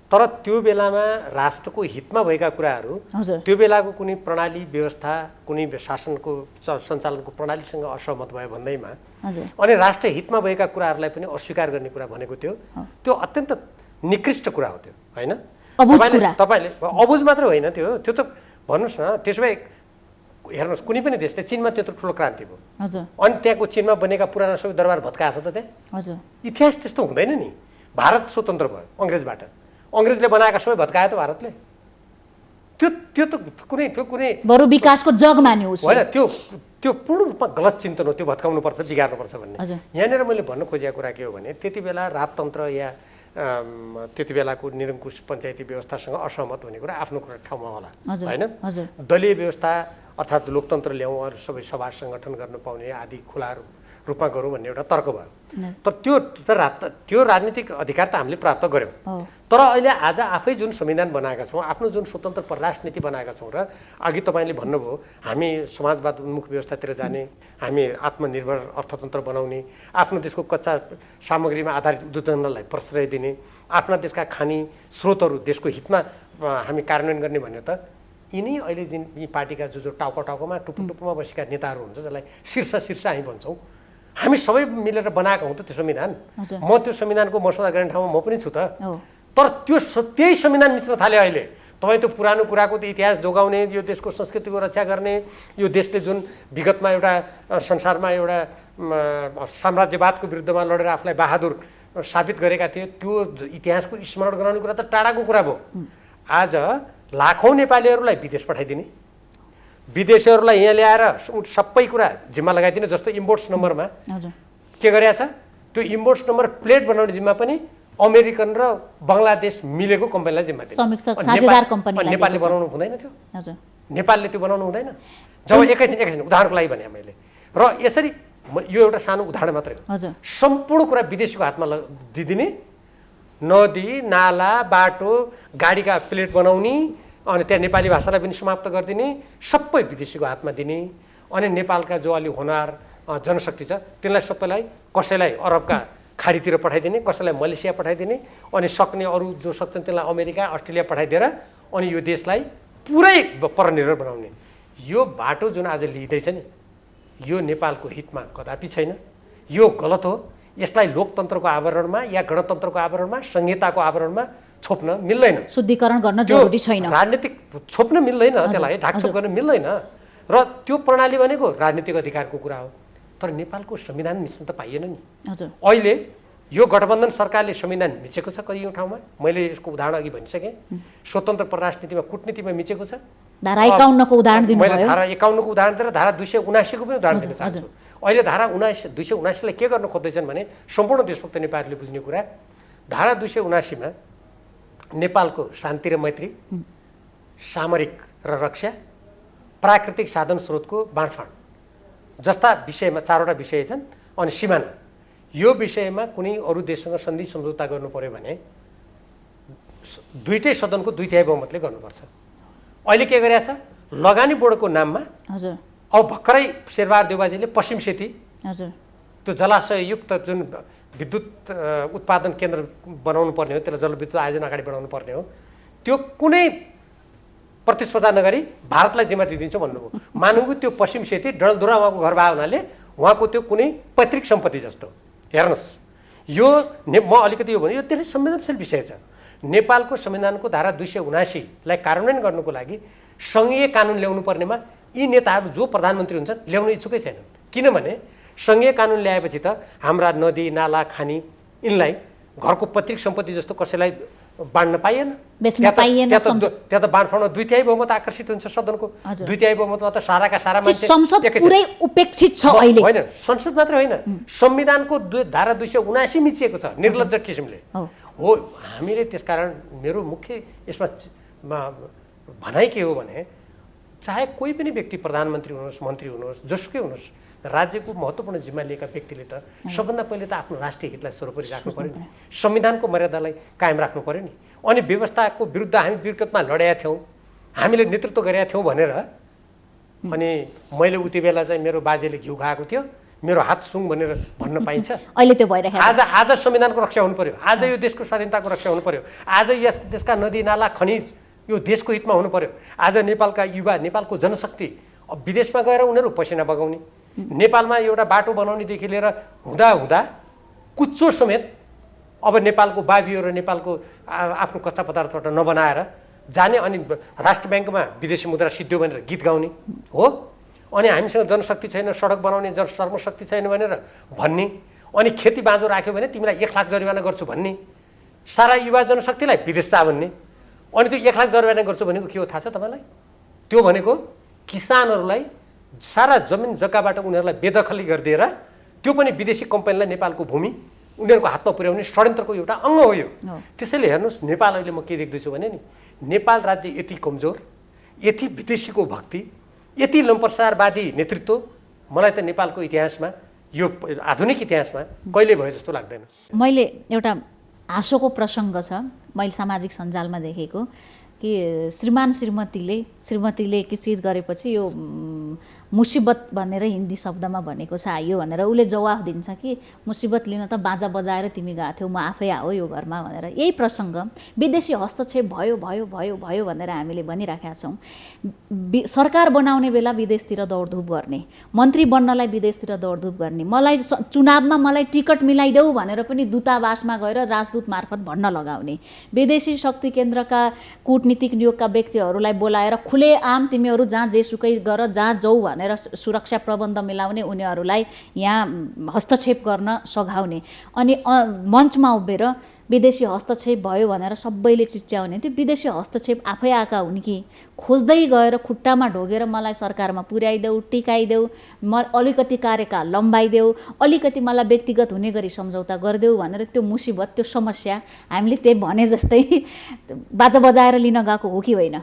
[SPEAKER 1] तर त्यो बेलामा राष्ट्रको हितमा भएका कुराहरू, त्यो बेलाको कुनै प्रणाली व्यवस्था, कुनै शासनको सञ्चालनको प्रणालीसँग असहमत भयो भन्दैमा अनि राष्ट्रिय हितमा भएका कुराहरूलाई पनि अस्वीकार गर्ने कुरा भनेको थियो, त्यो अत्यन्त निकृष्ट कुरा हो त्यो, होइन? तपाईँले अबुझ मात्र होइन, त्यो त भन्नुहोस् न। त्यसो भए हेर्नुहोस्, कुनै पनि देशले, चीनमा त्यत्रो ठुलो क्रान्ति भयो अनि त्यहाँको चीनमा बनेका पुराना सबै दरबार भत्काएको छ त त्यहाँ। इतिहास त्यस्तो हुँदैन नि। भारत स्वतन्त्र भयो अङ्ग्रेजबाट, अङ्ग्रेजले बनाएका सबै भत्कायो त भारतले। त्यो त कुनै
[SPEAKER 2] बरु विकासको जग मान्यो
[SPEAKER 1] होइन। त्यो पूर्ण रूपमा गलत चिन्तन हो, त्यो भत्काउनुपर्छ, बिगार्नुपर्छ भन्ने। यहाँनिर मैले भन्न खोजेको कुरा के हो भने त्यति बेला राजतन्त्र या त्यति बेलाको निरङ्कुश पञ्चायती व्यवस्थासँग असहमत हुने कुरा आफ्नो कुरा ठाउँमा होला, होइन? दलीय व्यवस्था अर्थात् लोकतन्त्र ल्याउँ, अरू सबै सभा सङ्गठन गर्न पाउने आदि खुला रूपमा गरौँ भन्ने एउटा तर्क भयो। तर त्यो राजनीतिक अधिकार त हामीले प्राप्त गऱ्यौँ। तर अहिले आज आफै जुन संविधान बनाएका छौँ, आफ्नो जुन स्वतन्त्र परराष्ट्र नीति बनाएका छौँ र अघि तपाईँले भन्नुभयो हामी समाजवाद उन्मुख व्यवस्थातिर जाने, हामी आत्मनिर्भर अर्थतन्त्र बनाउने, आफ्नो देशको कच्चा सामग्रीमा आधारित उद्योगलाई प्रश्रय दिने, आफ्ना देशका खानी स्रोतहरू देशको हितमा हामी कार्यान्वयन गर्ने भन्ने त यिनी अहिले जुन यी पार्टीका जो टाउकोमा टुप्पोमा बसेका नेताहरू हुन्छ, जसलाई शीर्ष हामी भन्छौँ, हामी सबै मिलेर बनाएको हौँ त त्यो संविधान। म त्यो संविधानको मसौदा गर्ने ठाउँमा म पनि छु त। तर त्यही संविधान मिच्न थाल्यो अहिले। तपाईँ त्यो पुरानो कुराको त इतिहास जोगाउने, यो देशको संस्कृतिको रक्षा गर्ने, यो देशले जुन विगतमा एउटा संसारमा एउटा साम्राज्यवादको विरुद्धमा लडेर आफूलाई बहादुर साबित गरेका थिए त्यो इतिहासको स्मरण गराउने कुरा त टाढाको कुरा भयो। आज लाखौँ नेपालीहरूलाई विदेश पठाइदिने, विदेशीहरूलाई यहाँ ल्याएर सबै कुरा जिम्मा लगाइदिने। जस्तो इम्पोर्ट्स नम्बरमा के गरेका छ, त्यो इम्पोर्ट्स नम्बर प्लेट बनाउने जिम्मा पनि अमेरिकन र बङ्गलादेश मिलेको कम्पनीलाई जिम्मा दिन्छ। नेपालले बनाउनु हुँदैन थियो, नेपालले त्यो बनाउनु हुँदैन। जब एकैछिन उदाहरणको लागि भने मैले, र यसरी यो एउटा सानो उदाहरण मात्रै हो। सम्पूर्ण कुरा विदेशीको हातमा दिदिने, नदी नाला बाटो गाडीका प्लेट बनाउने, अनि त्यहाँ नेपाली भाषालाई पनि समाप्त गरिदिने, सबै विदेशीको हातमा दिने। अनि नेपालका जो अलि होनार जनशक्ति छ तिनलाई सबैलाई कसैलाई अरबका खाडीतिर पठाइदिने, कसैलाई मलेसिया पठाइदिने, अनि सक्ने अरू जो सक्छन् त्यसलाई अमेरिका अस्ट्रेलिया पठाइदिएर अनि यो देशलाई पुरै परनिर्भर बनाउने। यो बाटो जुन आज लिँदैछ नि, यो नेपालको हितमा कदापि छैन, यो गलत हो। यसलाई लोकतन्त्रको आवरणमा या गणतन्त्रको आवरणमा संहिताको आवरणमा छोप्न मिल्दैन,
[SPEAKER 2] शुद्धिकरण गर्न जरुरी छैन,
[SPEAKER 1] राजनीतिक छोप्न मिल्दैन, त्यसलाई ढाकछोप गर्न मिल्दैन। र त्यो प्रणाली भनेको राजनीतिक अधिकारको कुरा हो। तर नेपालको संविधान मिच्न त पाइएन नि। अहिले यो गठबन्धन सरकारले संविधान मिचेको छ कयौँ ठाउँमा। मैले यसको उदाहरण अघि भनिसकेँ। स्वतन्त्र परराष्ट्र नीतिमा कूटनीतिमा मिचेको छ।
[SPEAKER 2] धारा 51 को उदाहरण दिनुभयो।
[SPEAKER 1] मैले धारा 51 को उदाहरण दिएर धारा 279 को पनि उदाहरण दिन चाहन्छु। अहिले धारा 279 लाई के गर्न खोज्दैछन् भने सम्पूर्ण देशभक्त नेपालीले बुझ्ने कुरा, धारा 279 मा नेपालको शान्ति र मैत्री, सामरिक र रक्षा, प्राकृतिक साधन स्रोतको बाँडफाँड जस्ता विषयमा 4वटा विषय छन्। अनि सीमाना, यो विषयमा कुनै अरू देशसँग सन्धि सम्झौता गर्नु पर्यो भने दुईटै सदनको 2/3 बहुमतले गर्नुपर्छ। अहिले के गरेछ, लगानी बोर्डको नाममा अब भर्खरै शेरबहादुर देउवाजीले पश्चिम सेती त्यो जलाशययुक्त जुन विद्युत उत्पादन केन्द्र बनाउनु पर्ने हो, त्यसलाई जलविद्युत आयोजन अगाडि बढाउनु पर्ने हो, त्यो कुनै प्रतिस्पर्धा नगरी भारतलाई जिम्मा दिइदिन्छ भन्नुभयो। मानवको त्यो पश्चिम सेती डलधुरा उहाँको घर भए हुनाले उहाँको त्यो कुनै पैतृक सम्पत्ति जस्तो। हेर्नुहोस्, यो म अलिकति यो भने यो धेरै संवेदनशील विषय छ। नेपालको संविधानको धारा 279 लाई कार्यान्वयन गर्नुको लागि सङ्घीय कानुन ल्याउनु पर्नेमा यी नेताहरू जो प्रधानमन्त्री हुन्छन् ल्याउन इच्छुकै छैनन्। किनभने सङ्घीय कानुन ल्याएपछि त हाम्रा नदी नाला खानी यिनलाई घरको पैतृक सम्पत्ति जस्तो कसैलाई बाँड्न पाइएन। त्यहाँ त बाँडफाँडमा 2/3 बहुमत आकर्षित हुन्छ सदनको। 2/3 बहुमतमा त साराका सारा मान्छे
[SPEAKER 2] संसद पुरै उपेक्षित छ अहिले।
[SPEAKER 1] होइन, संसद मात्र होइन, संविधानको धारा 279 मिचिएको छ निर्लज्ज किसिमले हो। हामीले त्यसकारण मेरो मुख्य यसमा भनाइ के हो भने, चाहे कोही पनि व्यक्ति प्रधानमन्त्री हुनुहोस्, मन्त्री हुनुहोस्, जसुकै हुनुहोस्, राज्यको महत्त्वपूर्ण जिम्मा लिएका व्यक्तिले त सबभन्दा पहिले त आफ्नो राष्ट्रिय हितलाई सर्वोपरि राख्नु पर्यो नि, संविधानको मर्यादालाई कायम राख्नु पर्यो नि। अनि व्यवस्थाको विरुद्ध हामी विगतमा लडेका थियौँ, हामीले नेतृत्व गरेका थियौँ भनेर अनि मैले उति बेला चाहिँ मेरो बाजेले घिउ खाएको थियो, मेरो हात सुङ भनेर भन्न पाइन्छ?
[SPEAKER 2] अहिले त्यो भइरहेको छ।
[SPEAKER 1] आज संविधानको रक्षा हुनु पर्यो, आज यो देशको स्वाधीनताको रक्षा हुनु पर्यो, आज यस देशका नदी नाला खनिज यो देशको हितमा हुनु पर्यो। आज नेपालका युवा, नेपालको जनशक्ति अब विदेशमा गएर उनीहरू पसिना बगाउने, नेपालमा एउटा बाटो बनाउनेदेखि लिएर हुँदा कुच्चो समेत अब नेपालको बाबियो र नेपालको आफ्नो कच्चा पदार्थबाट नबनाएर जाने, अनि राष्ट्र ब्याङ्कमा विदेशी मुद्रा सिद्धियो भनेर गीत गाउने हो। अनि हामीसँग जनशक्ति छैन, सडक बनाउने श्रमशक्ति छैन भनेर भन्ने, अनि खेती बाँझो राख्यो भने तिमीलाई 1 लाख जरिवाना गर्छु भन्ने, सारा युवा जनशक्तिलाई विदेश जा भन्ने। अनि त्यो 1 लाख जरिवाना गर्छु भनेको के हो थाहा छ तपाईँलाई? त्यो भनेको किसानहरूलाई सारा जमिन जग्गाबाट उनीहरूलाई बेदखली गरिदिएर त्यो पनि विदेशी कम्पनीलाई नेपालको भूमि उनीहरूको हातमा पुर्याउने षड्यन्त्रको एउटा अङ्ग हो यो। त्यसैले हेर्नुहोस्, नेपाल अहिले म के देख्दैछु भने नि, नेपाल राज्य यति कमजोर, यति विदेशीको भक्ति, यति लम्परसारवादी नेतृत्व मलाई त नेपालको इतिहासमा, यो आधुनिक इतिहासमा कहिले भयो जस्तो लाग्दैन।
[SPEAKER 2] मैले एउटा हाँसोको प्रसङ्ग छ, मैले सामाजिक सञ्जालमा देखेको कि श्रीमतीले किसित गरेपछि यो मुसिबत भनेर हिन्दी शब्दमा भनेको छ आइयो भनेर उसले जवाफ दिन्छ कि मुसिबत लिन त बाजा बजाएर तिमी गएको थियौ, म आफै आऊ यो घरमा भनेर। यही प्रसङ्ग विदेशी हस्तक्षेप भयो भयो भयो भयो भनेर हामीले भनिराखेका छौँ। सरकार बनाउने बेला विदेशतिर दौडधुप गर्ने, मन्त्री बन्नलाई विदेशतिर दौडधुप गर्ने, मलाई चुनावमा मलाई टिकट मिलाइदेऊ भनेर पनि दूतावासमा गएर राजदूत मार्फत भन्न लगाउने, विदेशी शक्ति केन्द्रका कूटनीतिक नियोगका व्यक्तिहरूलाई बोलाएर खुलेआम तिमीहरू जहाँ जेसुकै गर, जहाँ जाऊ भनेर सुरक्षा प्रबन्ध मिलाउने, उनीहरूलाई यहाँ हस्तक्षेप गर्न सघाउने, अनि मञ्चमा उभिएर विदेशी हस्तक्षेप भयो भनेर सबैले चिच्याउने। त्यो विदेशी हस्तक्षेप आफै आएका हुन् कि खोज्दै गएर खुट्टामा ढोगेर मलाई सरकारमा पुर्याइदेऊ, टिकाइदेऊ, म अलिकति कार्यकाल लम्बाइदेऊ, अलिकति मलाई व्यक्तिगत हुने गरी सम्झौता गरिदेऊ भनेर त्यो मुसिबत, त्यो समस्या हामीले त्यही भने जस्तै बाजा बजाएर लिन गएको हो कि होइन?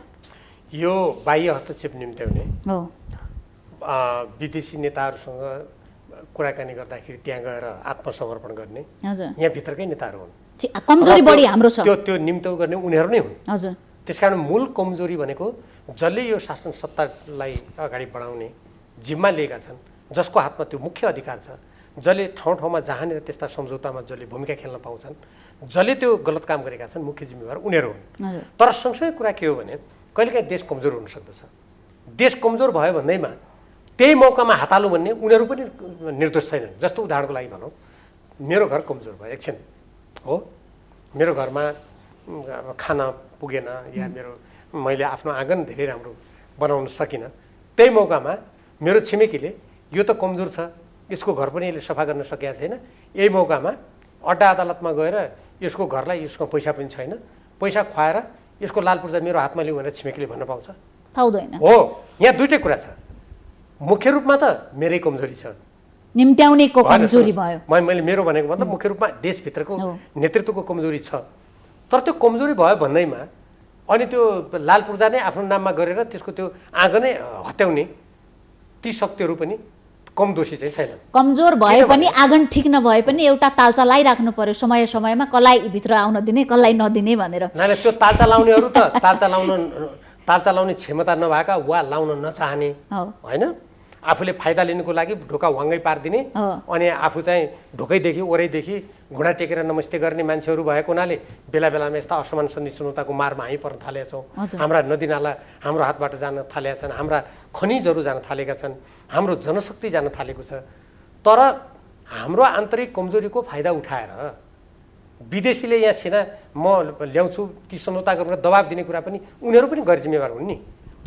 [SPEAKER 1] यो बाह्य हस्तक्षेप निम्त्याउने
[SPEAKER 2] हो,
[SPEAKER 1] विदेशी नेताहरूसँग कुराकानी गर्दाखेरि त्यहाँ गएर आत्मसमर्पण गर्ने
[SPEAKER 2] हजुर,
[SPEAKER 1] यहाँभित्रकै नेताहरू हुन्।
[SPEAKER 2] कमजोरी बढी हाम्रो छ,
[SPEAKER 1] त्यो निम्त्याउ गर्ने उनीहरू नै हुन्।
[SPEAKER 2] हजुर,
[SPEAKER 1] त्यसकारण मूल कमजोरी भनेको जसले यो शासन सत्तालाई अगाडि बढाउने जिम्मा लिएका छन्, जसको हातमा त्यो मुख्य अधिकार छ, जसले ठाउँ ठाउँमा जहाँनिर त्यस्ता सम्झौतामा जसले भूमिका खेल्न पाउँछन्, जसले त्यो गलत काम गरेका छन्, मुख्य जिम्मेवार उनीहरू हुन्। तर सँगसँगै कुरा के हो भने कहिलेकाहीँ देश कमजोर हुन सक्दछ। देश कमजोर भयो भन्दैमा त्यही मौकामा हात हालौँ भन्ने उनीहरू पनि निर्दोष छैनन्। जस्तो उदाहरणको लागि भनौँ, मेरो घर कमजोर भयो एकछिन, हो, मेरो घरमा खाना पुगेन या मैले आफ्नो आँगन धेरै राम्रो बनाउन सकिनँ, त्यही मौकामा मेरो छिमेकीले यो त कमजोर छ, यसको घर पनि यसले सफा गर्न सकेका छैन, यही मौकामा अड्डा अदालतमा गएर यसको घरलाई यसको पैसा पनि छैन, पैसा खुवाएर यसको लाल पूर्जा मेरो हातमा लिउँ भनेर छिमेकीले भन्न पाउँछ?
[SPEAKER 2] पाउँदैन।
[SPEAKER 1] हो, यहाँ दुईटै कुरा छ। मुख्य रूपमा त मेरै कमजोरी छ,
[SPEAKER 2] निम्त्याउनेको कमजोरी भयो।
[SPEAKER 1] मैले मेरो भनेको मतलब मुख्य रूपमा देशभित्रको नेतृत्वको कमजोरी छ। तर त्यो कमजोरी भयो भन्दैमा अनि त्यो लाल पूर्जा नै आफ्नो नाममा गरेर त्यसको त्यो आँगनै हत्याउने ती शक्तिहरू पनि कम दोषी चाहिँ छैन।
[SPEAKER 2] कमजोर भए पनि आँगन ठिक नभए पनि एउटा तालचा लगाइराख्नु पर्यो, समय समयमा कसलाई भित्र आउन दिने, कसलाई नदिने भनेर।
[SPEAKER 1] नाले त्यो तालचा लाउनेहरू त तालचा लाउने क्षमता नभएका वा लाउन नचाहने होइन, आफूले फाइदा लिनुको लागि ढोका वाङ्गै पारिदिने अनि आफू चाहिँ ढोकैदेखि ओरैदेखि घुँडा टेकेर नमस्ते गर्ने मान्छेहरू भएको हुनाले बेला बेलामा यस्ता असमान सन्धि सुनौताको मारमा हामी पर्न थालेका छौँ। हाम्रा नदीनाला हाम्रो हातबाट जान थालेका छन्, हाम्रा खनिजहरू जान थालेका छन्, हाम्रो जनशक्ति जान थालेको छ। तर हाम्रो आन्तरिक कमजोरीको फाइदा उठाएर विदेशीले यहाँ सेना म ल्याउँछु ती सम्झौता गरेर दबाब दिने कुरा पनि उनीहरू पनि गैर जिम्मेवार हुन् नि।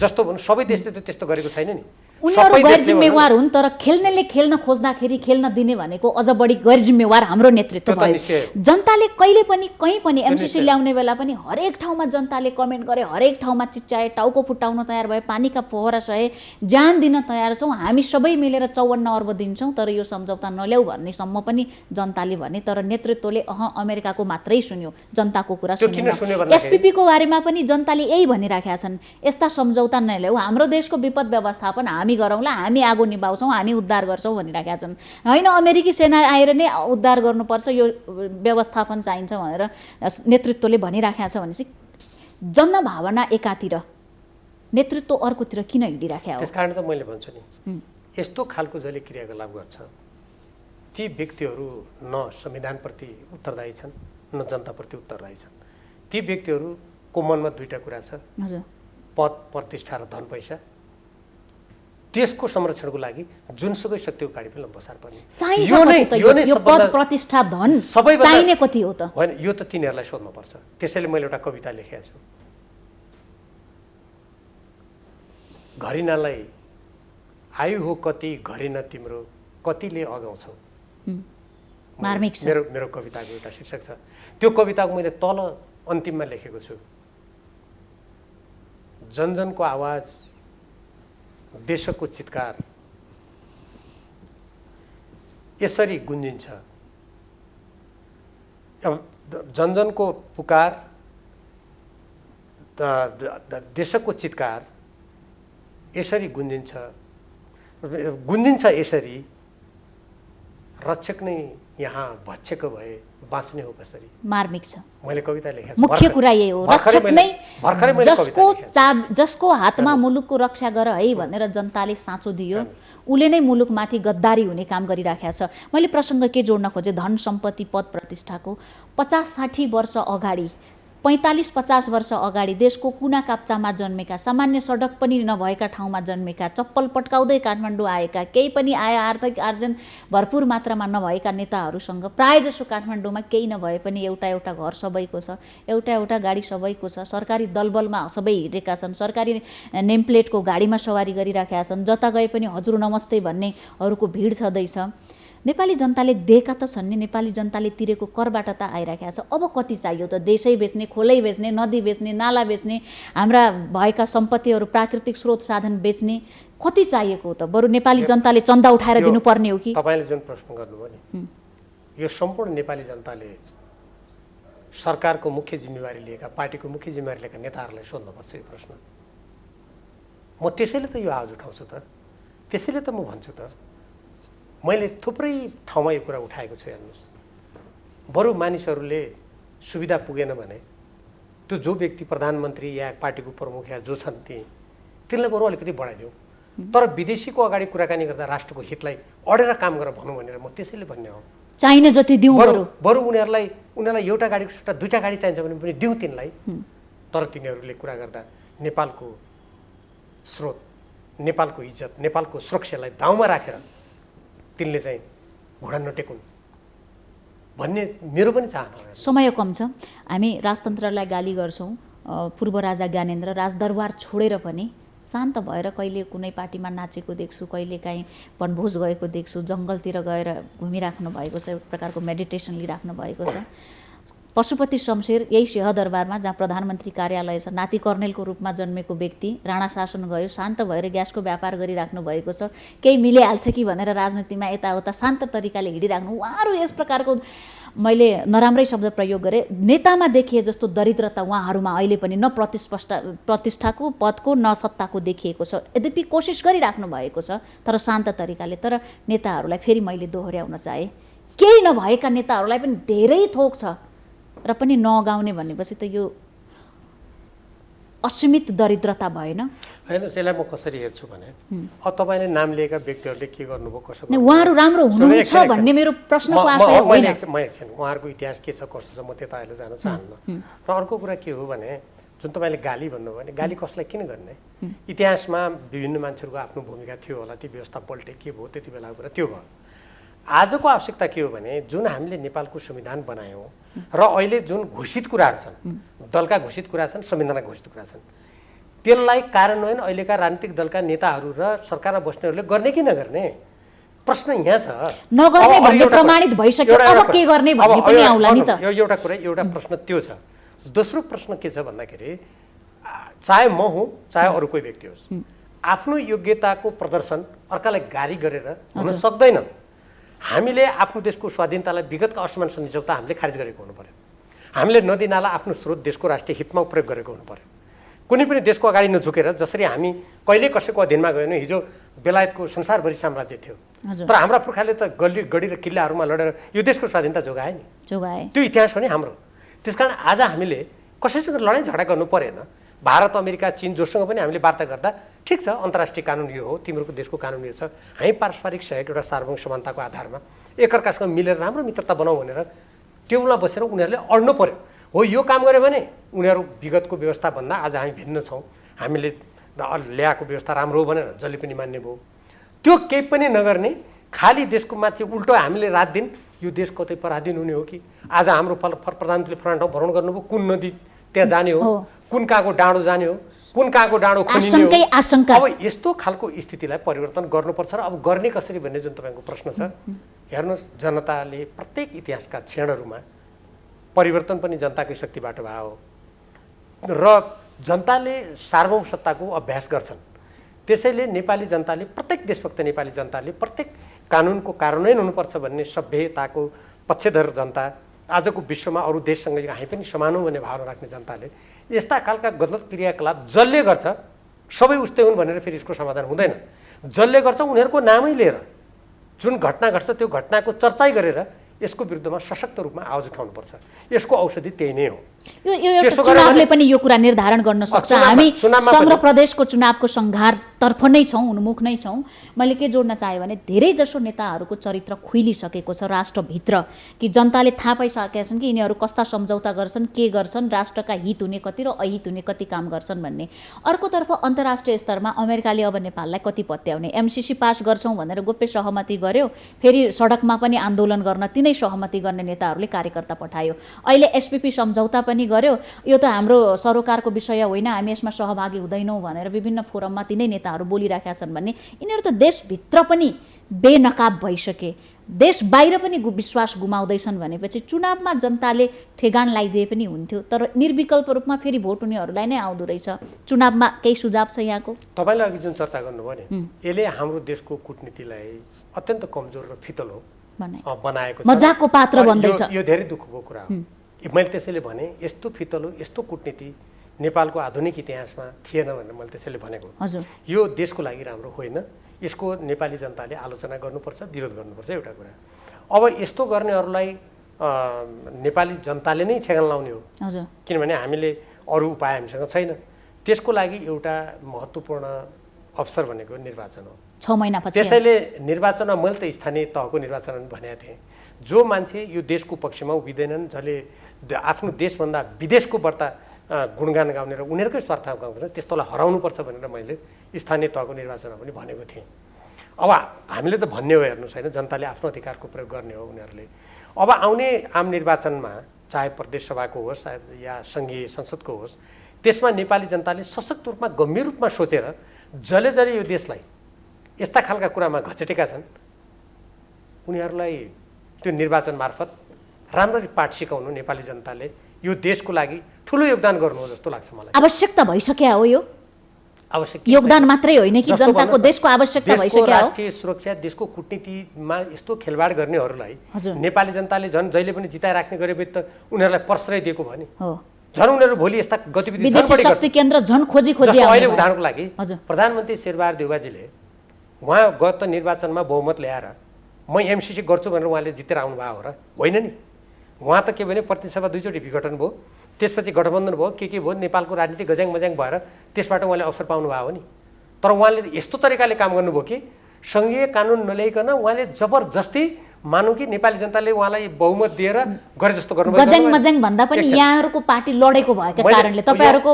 [SPEAKER 1] जस्तो भन्नु सबै देशले त त्यस्तो गरेको छैन नि।
[SPEAKER 2] उनीहरू गैर जिम्मेवार हुन्, तर खेल्नेले खेल्न खोज्दाखेरि खेल्न दिने भनेको अझ बढी गैर जिम्मेवार हाम्रो नेतृत्व भयो। जनताले कहिले पनि कहीँ पनि एमसीसी ल्याउने बेला पनि हरेक ठाउँमा जनताले कमेन्ट गरे, हरेक ठाउँमा चिच्चाए, टाउको फुटाउन तयार भए, पानीका फोहरा सहे, ज्यान दिन तयार छौँ, हामी सबै मिलेर 54 अर्ब दिन्छौँ तर यो सम्झौता नल्याऊ भन्नेसम्म पनि जनताले भने। तर नेतृत्वले अमेरिकाको मात्रै सुन्यो, जनताको कुरा सुन्यो। एसपीपीको बारेमा पनि जनताले यही भनिराखेका छन्, यस्ता सम्झौता नल्याऊ, हाम्रो देशको विपद व्यवस्थापन हामी गरौँला, हामी आगो निभाउँछौँ, हामी उद्धार गर्छौँ भनिराखेका छन्। होइन, अमेरिकी सेना आएर नै उद्धार गर्नुपर्छ, यो व्यवस्थापन चाहिन्छ भनेर नेतृत्वले भनिराखेका छ भनेपछि जनभावना एकातिर, नेतृत्व अर्कोतिर किन हिँडिराखेको हो?
[SPEAKER 1] त्यसकारण त मैले भन्छु नि, यस्तो खालको जसले क्रियाकलाप गर्छ ती व्यक्तिहरू न संविधानप्रति उत्तरदायी छन् न जनताप्रति उत्तरदायी छन्। ती व्यक्तिहरूको मनमा दुईटा कुरा छ, पद प्रतिष्ठा र धन पैसा। देशको संरक्षणको लागि जुनसुकै शक्तिको गाडी पनि लम्बसार पर्ने,
[SPEAKER 2] यो पद प्रतिष्ठा धन चाहिने कति हो त?
[SPEAKER 1] होइन, यो त तिनीहरूलाई सोध्नुपर्छ। त्यसैले मैले एउटा कविता लेखेको छु, घरिनालाई आयु हो कति घरिना तिम्रो कतिले अगाउँछौ।
[SPEAKER 2] मार्मिक छ।
[SPEAKER 1] मेरो कविताको एउटा शीर्षक छ। त्यो कविताको मैले तल अन्तिममा लेखेको छु, जनजनको आवाज, देशको चित्कार यसरी गुन्जिन्छ। जनजनको पुकार, देशको चित्कार यसरी गुन्जिन्छ यसरी, रक्षक नै यहाँ भक्षक भए बाँच्ने हो कसरी।
[SPEAKER 2] मार्मिक छ।
[SPEAKER 1] मैले कविता लेखेको छु।
[SPEAKER 2] मुख्य कुरा यही हो, रक्षक नै जसको हातमा मुलुकको रक्षा गर है भनेर जनताले साँचो दियो, उसले नै मुलुकमाथि गद्दारी हुने काम गरिराखेको छ। मैले प्रसङ्ग के जोड्न खोजेँ, धन सम्पत्ति पद प्रतिष्ठाको 50-60 वर्ष अगाडि 45-50 वर्ष अगाडि देशको कुना काप्चामा जन्मेका, सामान्य सडक पनि नभएका ठाउँमा जन्मेका, चप्पल पट्काउँदै काठमाडौँ आएका, केही पनि आर्थिक आर्जन भरपुर मात्रामा नभएका नेताहरूसँग प्रायःजसो काठमाडौँमा केही नभए पनि एउटा घर सबैको छ, एउटा गाडी सबैको छ, सरकारी दलबलमा सबै हिँडेका छन्, सरकारी नेमप्लेटको गाडीमा सवारी गरिराखेका छन्, जता गए पनि हजुर नमस्ते भन्नेहरूको भिड छँदैछ। नेपाली जनताले दिएका त छन् नि, नेपाली जनताले तिरेको करबाट त आइराखेको छ। अब कति चाहियो त? देशै बेच्ने, खोलै बेच्ने, नदी बेच्ने, नाला बेच्ने, हाम्रा भएका सम्पत्तिहरू, प्राकृतिक स्रोत साधन बेच्ने, कति चाहिएको त? बरु नेपाली जनताले चन्दा उठाएर दिनुपर्ने हो कि?
[SPEAKER 1] तपाईँले जुन प्रश्न गर्नुभयो नि, यो सम्पूर्ण नेपाली जनताले सरकारको मुख्य जिम्मेवारी लिएका, पार्टीको मुख्य जिम्मेवारी लिएका नेताहरूलाई सोध्नुपर्छ यो प्रश्न। म त्यसैले त यो आवाज उठाउँछु त, त्यसैले त म भन्छु त। मैले थुप्रै ठाउँमा यो कुरा उठाएको छु। हेर्नुहोस्, बरु मानिसहरूले सुविधा पुगेन भने त्यो जो व्यक्ति प्रधानमन्त्री या पार्टीको प्रमुख या जो छन् तिनलाई बरु अलिकति बढाइदिउँ। तर विदेशीको अगाडि कुराकानी गर्दा राष्ट्रको हितलाई अडेर काम गरेर भनौँ भनेर म त्यसैले भन्ने हो।
[SPEAKER 2] चाहिने जति दिउँ,
[SPEAKER 1] बरु उनीहरूलाई एउटा गाडीको सट्टा 2टा गाडी चाहिन्छ भने पनि दिउँ तिनलाई। तर तिनीहरूले कुरा गर्दा नेपालको स्रोत, नेपालको इज्जत, नेपालको सुरक्षालाई दाउमा राखेर तिनले चाहिँ घुँडा नटेकुन् भन्ने मेरो पनि चाहना हो।
[SPEAKER 2] समय कम छ, हामी राजतन्त्रलाई गाली गर्छौँ। पूर्व राजा ज्ञानेन्द्र राजदरबार छोडेर पनि शान्त भएर कहिले कुनै पार्टीमा नाचेको देख्छु, कहिले काहीँ वनभोज गएको देख्छु, जङ्गलतिर गएर घुमिराख्नु भएको छ, एक प्रकारको मेडिटेसन लिइराख्नु भएको छ। पशुपति शमशेर यही सिंहदरबारमा जहाँ प्रधानमन्त्री कार्यालय छ, नाति कर्णेलको रूपमा जन्मेको व्यक्ति राणा शासन गयो, शान्त भएर ग्यासको व्यापार गरिराख्नु भएको छ। केही मिलिहाल्छ कि भनेर राजनीतिमा यताउता शान्त तरिकाले हिँडिराख्नु। उहाँहरू यस प्रकारको, मैले नराम्रै शब्द प्रयोग गरेँ, नेतामा देखिए जस्तो दरिद्रता उहाँहरूमा अहिले पनि न प्रतिष्ठाको, पदको, न सत्ताको देखिएको छ। यद्यपि कोसिस गरिराख्नु भएको छ, तर शान्त तरिकाले। तर नेताहरूलाई फेरि मैले दोहोऱ्याउन चाहेँ, केही नभएका नेताहरूलाई पनि धेरै थोक छ र पनि नगाउने भनेपछि त यो असीमित दरिद्रता भएन?
[SPEAKER 1] होइन, यसलाई म कसरी हेर्छु भने, अब तपाईँले नाम लिएका व्यक्तिहरूले के गर्नुभयो, कसो
[SPEAKER 2] उहाँहरू राम्रो हुनुहुन्छ भन्ने मेरो प्रश्नको आशय होइन।
[SPEAKER 1] म एकछिन उहाँहरूको इतिहास के छ, कस्तो छ, म त्यता अहिले जान चाहन्न। र अर्को कुरा के हो भने, जुन तपाईँले गाली भन्नुभयो भने, गाली कसलाई किन गर्ने? इतिहासमा विभिन्न मान्छेहरूको आफ्नो भूमिका थियो होला, ती व्यवस्था पल्टे के भयो, त्यति बेलाको कुरा त्यो भयो। आजको आवश्यकता के हो भने, जुन हामीले नेपालको संविधान बनायौँ र अहिले जुन घोषित कुराहरू छन्, दलका घोषित कुरा छन्, संविधानका घोषित कुरा छन्, त्यसलाई कार्यान्वयन अहिलेका राजनीतिक दलका नेताहरू र सरकारमा बस्नेहरूले गर्ने कि नगर्ने प्रश्न यहाँ छ।
[SPEAKER 2] नगर्ने भन्ने प्रमाणित भइसक्यो, अब के गर्ने भन्ने पनि आउला नि त।
[SPEAKER 1] यो एउटा कुरा, एउटा प्रश्न त्यो छ। दोस्रो प्रश्न के छ भन्दाखेरि, चाहे म हुँ चाहे अरू कोही व्यक्ति होस्, आफ्नो योग्यताको प्रदर्शन अर्कालाई गाली गरेर हुन सक्दैन। हामीले आफ्नो देशको स्वाधीनतालाई विगतका असमान सन्धिजौता हामीले खारिज गरेको हुनु पर्यो। हामीले नदी नाला आफ्नो स्रोत देशको राष्ट्रिय हितमा प्रयोग गरेको हुनु पर्यो। कुनै पनि देशको अगाडि नझुकेर, जसरी हामी कहिले कसैको अधीनमा गएनौँ। हिजो बेलायतको संसारभरि साम्राज्य थियो, तर हाम्रा पुर्खाले त गढी र किल्लाहरूमा लडेर यो देशको स्वाधीनता जोगाए नि, त्यो इतिहास हो नि हाम्रो। त्यसकारण आज हामीले कसैसँग लडाइँ झगडा गर्नु परेन। भारत, अमेरिका, चीन जोसँग पनि हामीले वार्ता गर्दा ठिक छ, अन्तर्राष्ट्रिय कानुन यो हो, तिम्रो देशको कानुन यो छ, हामी पारस्परिक सहयोग एउटा सार्वभौमिक समानताको आधारमा एकअर्कासँग मिलेर राम्रो मित्रता बनाऊ भनेर टेबलमा बसेर उनीहरूले अड्नु पर्यो। हो, यो काम गऱ्यो भने उनीहरू विगतको व्यवस्थाभन्दा आज हामी भिन्न छौँ, हामीले ल्याएको व्यवस्था राम्रो हो भनेर जसले पनि मान्ने भयो। त्यो केही पनि नगर्ने, खालि देशको माथि उल्टो हामीले रात दिन यो देश कतै पराधीन हुने हो कि, आज हाम्रो प्रधानमन्त्रीले फलाना ठाउँ भ्रमण गर्नुभयो, कुन नदी त्यहाँ जाने हो, कुन कहाँको डाँडो जाने हो, कुन कहाँको डाँडो खनिने हो। अब यस्तो खालको स्थितिलाई परिवर्तन गर्नुपर्छ र अब गर्ने कसरी भन्ने जुन तपाईँको प्रश्न छ, हेर्नुहोस्, जनताले प्रत्येक इतिहासका क्षणहरूमा परिवर्तन पनि जनताकै शक्तिबाट भयो र जनताले सार्वभौम सत्ताको अभ्यास गर्छन्। त्यसैले नेपाली जनताले, प्रत्येक देशभक्त नेपाली जनताले प्रत्येक कानुनको कार्यान्वयन हुनुपर्छ भन्ने सभ्यताको पक्षधर जनता, आजको विश्वमा अरू देशसँग हामी पनि समान हौँ भन्ने भावना राख्ने जनताले यस्ता खालका गलत क्रियाकलाप जसले गर्छ सबै उस्तै हुन् भनेर फेरि यसको समाधान हुँदैन। जसले गर्छ उनीहरूको नामै लिएर जुन घटना घट्छ त्यो घटनाको चर्चा गरेर यसको विरुद्धमा सशक्त रूपमा आवाज उठाउनुपर्छ। यसको औषधि त्यही नै हो।
[SPEAKER 2] यो एउटा चुनावले पनि यो कुरा निर्धारण गर्न सक्छ। हामी संघ र प्रदेशको चुनावको सङ्घारतर्फ नै छौँ, उन्मुख नै छौँ। मैले के जोड्न चाहेँ भने धेरैजसो नेताहरूको चरित्र खुइलिसकेको छ राष्ट्रभित्र, कि जनताले थाहा पाइसकेका छन् कि यिनीहरू कस्ता सम्झौता गर्छन्, के गर्छन्, राष्ट्रका हित हुने कति र अहित हुने कति काम गर्छन् भन्ने। अर्कोतर्फ अन्तर्राष्ट्रिय स्तरमा अमेरिकाले अब नेपाललाई कति पत्याउने, MCC पास गर्छौँ भनेर गोप्य सहमति गर्यो, फेरि सडकमा पनि आन्दोलन गर्न तिनै सहमति गर्ने नेताहरूले कार्यकर्ता पठायो। अहिले SPP सम्झौता पनि गर्यो, यो त हाम्रो सरोकारको विषय होइन, हामी यसमा सहभागी हुँदैनौँ भनेर विभिन्न फोरममा तिनै नेताहरू बोलिराखेका छन् भने यिनीहरू त देशभित्र पनि बेनकाब भइसके, देश बाहिर पनि विश्वास गुमाउँदैछन् भनेपछि चुनावमा जनताले ठेगान लगाइदिए पनि हुन्थ्यो। तर निर्विकल्प रूपमा फेरि भोट हुनेहरूलाई नै आउँदो रहेछ। चुनावमा केही सुझाव छ यहाँको?
[SPEAKER 1] तपाईँले अघि जुन चर्चा गर्नुभयो नि, यसले हाम्रो देशको कूटनीतिलाई अत्यन्त कमजोर र फितलो बनाएको छ,
[SPEAKER 2] मजाकको पात्र बन्दैछ।
[SPEAKER 1] यो धेरै दुःखको कुरा हो। मैले त्यसैले भने यस्तो फितलो, यस्तो कूटनीति नेपालको आधुनिक इतिहासमा थिएन भनेर मैले त्यसैले भनेको। यो देशको लागि राम्रो होइन, यसको नेपाली जनताले आलोचना गर्नुपर्छ, विरोध गर्नुपर्छ। एउटा कुरा, अब यस्तो गर्नेहरूलाई नेपाली जनताले नै ठेगान लाउने हो, किनभने हामीले अरू उपाय हामीसँग छैन। त्यसको लागि एउटा महत्त्वपूर्ण अवसर भनेको निर्वाचन हो,
[SPEAKER 2] 6 महिनापछि।
[SPEAKER 1] त्यसैले निर्वाचनमा मैले त स्थानीय तहको निर्वाचन भनेको थिएँ। जो मान्छे यो देशको पक्षमा उभिँदैनन्, जसले आफ्नो देशभन्दा विदेशको बढ्ता गुणगान गाउने र उनीहरूकै स्वार्थमा गाउँछ, त्यस्तोलाई हराउनुपर्छ भनेर मैले स्थानीय तहको निर्वाचनमा पनि भनेको थिएँ। अब हामीले त भन्ने हो, हेर्नुहोस् होइन, जनताले आफ्नो अधिकारको प्रयोग गर्ने हो उनीहरूले। अब आउने आम निर्वाचनमा चाहे प्रदेश सभाको होस् या सङ्घीय संसदको होस्, त्यसमा नेपाली जनताले सशक्त रूपमा गम्भीर रूपमा सोचेर जसले जसले यो देशलाई यस्ता खालका कुरामा घचेटेका छन् उनीहरूलाई त्यो निर्वाचन मार्फत राम्ररी पाठ सिकाउनु नेपाली जनताले यो देशको लागि ठुलो योगदान गर्नु हो जस्तो लाग्छ मलाई।
[SPEAKER 2] आवश्यकता भइसक्यो हो, यो
[SPEAKER 1] आवश्यक
[SPEAKER 2] योगदान मात्रै होइन कि जनताको देशको आवश्यकता भइसक्यो हो।
[SPEAKER 1] राष्ट्रिय सुरक्षा, देशको कूटनीतिमा यस्तो खेलवाड गर्नेहरूलाई नेपाली जनताले झन् जहिले पनि जिताइराख्ने गरे त उनीहरूलाई प्रश्रय दिएको भयो नि। झन् उनीहरू भोलि यस्ता गतिविधि
[SPEAKER 2] विदेशी शक्ति केन्द्र झन् खोजी
[SPEAKER 1] अहिले उदाहरणको लागि प्रधानमन्त्री शेरबहादुर देउवाजीले उहाँ गत निर्वाचनमा बहुमत ल्याएर म MCC गर्छु भनेर उहाँले जितेर आउनु भयो हो र होइन नि। उहाँ त के भने प्रतिसभा 2 चोटि विघटन भयो, त्यसपछि गठबन्धन भयो, के भयो, नेपालको राजनीति गज्याङ मज्याङ भएर त्यसबाट उहाँले अवसर पाउनु भयो नि। तर उहाँले यस्तो तरिकाले काम गर्नुभयो कि सङ्घीय कानुन नल्याइकन उहाँले जबरजस्ती मानौँ कि नेपाली जनताले उहाँलाई बहुमत दिएर गरे जस्तो गर्नुभयो।
[SPEAKER 2] गज्याङ मज्याङ भन्दा पनि यहाँहरूको पार्टी लडेको भएको कारणले, तपाईँहरूको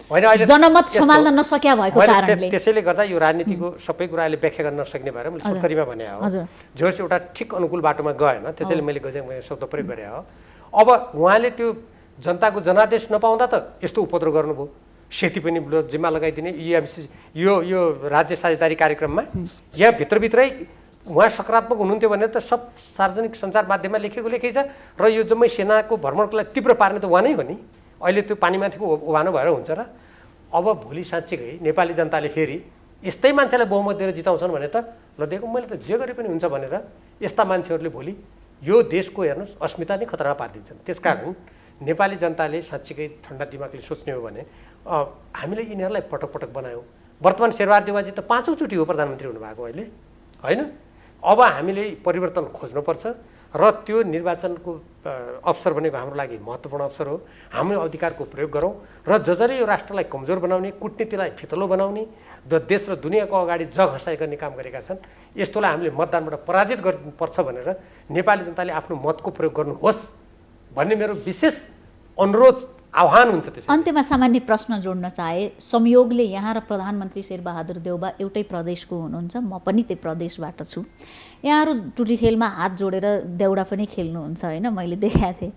[SPEAKER 2] जनमत सम्हाल्न नसक्या भएको कारणले,
[SPEAKER 1] त्यसैले गर्दा यो राजनीतिको सबै कुरा अहिले व्याख्या गर्न नसक्ने भएर मैले छोटकरीमा भने हो। जो एउटा ठिक अनुकूल बाटोमा गएन, त्यसैले मैले गज्याङ मज्याङ शब्द प्रयोग गरे हो। अब उहाँले त्यो जनताको जनादेश नपाउँदा त यस्तो उपद्रव गर्नुभयो, सेती पनि जिम्मा लगाइदिने, यो राज्य साझेदारी कार्यक्रममा यहाँ भित्रभित्रै उहाँ सकारात्मक हुनुहुन्थ्यो भने त सब सार्वजनिक सञ्चार माध्यममा लेखेको लेखै छ र यो जम्मै सेनाको भ्रमणलाई तीव्र पार्ने त उहाँ नै हो नि। अहिले त्यो पानीमाथिको उभानो भएर हुन्छ र? अब भोलि साँच्चीकै नेपाली जनताले फेरि यस्तै मान्छेलाई बहुमत दिएर जिताउँछन् भने त ल देखौँ, मैले त जे गरे पनि हुन्छ भनेर यस्ता मान्छेहरूले भोलि यो देशको हेर्नुहोस् अस्मिता नै खतरामा पारिदिन्छन्। त्यसकारण नेपाली जनताले साँच्चीकै ठन्डा दिमागले सोच्ने हो भने हामीले यिनीहरूलाई पटक पटक बनायौँ। वर्तमान शेरबहादुर देउवाजी त 5औं चोटि हो प्रधानमन्त्री हुनुभएको अहिले, होइन? अब हामीले परिवर्तन खोज्नुपर्छ र त्यो निर्वाचनको अवसर भनेको हाम्रो लागि महत्त्वपूर्ण अवसर हो। हामी अधिकारको प्रयोग गरौँ र जसरी यो राष्ट्रलाई कमजोर बनाउने, कूटनीतिलाई फितलो बनाउने, देश र दुनियाँको अगाडि जग हँसाइ गर्ने काम गरेका छन्, यस्तोलाई हामीले मतदानबाट पराजित गर्नुपर्छ भनेर नेपाली जनताले आफ्नो मतको प्रयोग गर्नुहोस् भन्ने मेरो विशेष अनुरोध, आह्वान हुन्छ। त्यसै
[SPEAKER 2] अन्त्यमा सामान्य प्रश्न जोड्न चाहे, संयोगले यहाँ र प्रधानमन्त्री शेरबहादुर देउवा एउटै प्रदेशको हुनुहुन्छ, म पनि त्यही प्रदेशबाट छु। यहाँहरू टुटी खेलमा हात जोडेर देउडा पनि खेल्नुहुन्छ होइन, मैले देखाएको थिएँ।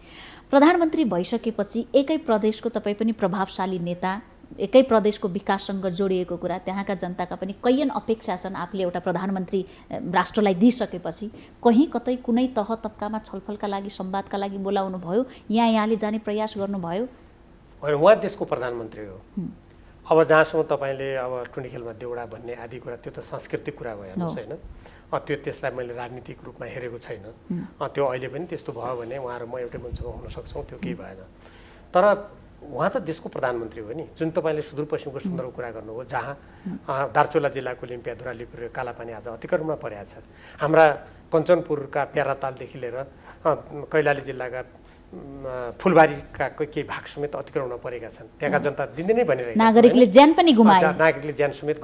[SPEAKER 2] प्रधानमन्त्री भइसकेपछि एकै प्रदेशको तपाईँ पनि प्रभावशाली नेता, एकै प्रदेशको विकाससँग जोडिएको कुरा, त्यहाँका जनताका पनि कैयन अपेक्षा छन्। आफूले एउटा प्रधानमन्त्री राष्ट्रलाई दिइसकेपछि कहीँ कतै कुनै तह तब्कामा छलफलका लागि, संवादका लागि बोलाउनु भयो, यहाँले जाने प्रयास गर्नुभयो?
[SPEAKER 1] होइन, उहाँ देशको प्रधानमन्त्री हो। अब जहाँसम्म तपाईँले अब टुनी खेलमा देउडा भन्ने आदि कुरा, त्यो त सांस्कृतिक कुरा भयो हेर्नुहोस् होइन। त्यसलाई मैले राजनीतिक रूपमा हेरेको छैन। त्यो अहिले पनि त्यस्तो भयो भने उहाँ र म एउटै मञ्चमा हुन सक्छौँ, त्यो केही भएन। तर उहाँ त देशको प्रधानमन्त्री हो नि। जुन तपाईँले सुदूरपश्चिमको सन्दर्भको कुरा गर्नुभयो, जहाँ दार्चुला जिल्लाको लिम्पिया धुरालिपुर कालापानी आज अतिक्रमणमा परेको छ। हाम्रा कञ्चनपुरका प्यारातालदेखि लिएर कैलाली जिल्लाका फुलबारीका केही भाग समेत अतिक्रमण परेका छन्। त्यहाँका जनता दिनदिनै भनिरहेका छन्,
[SPEAKER 2] नागरिकले ज्यान पनि गुमाए।
[SPEAKER 1] नागरिकले ज्यान समेत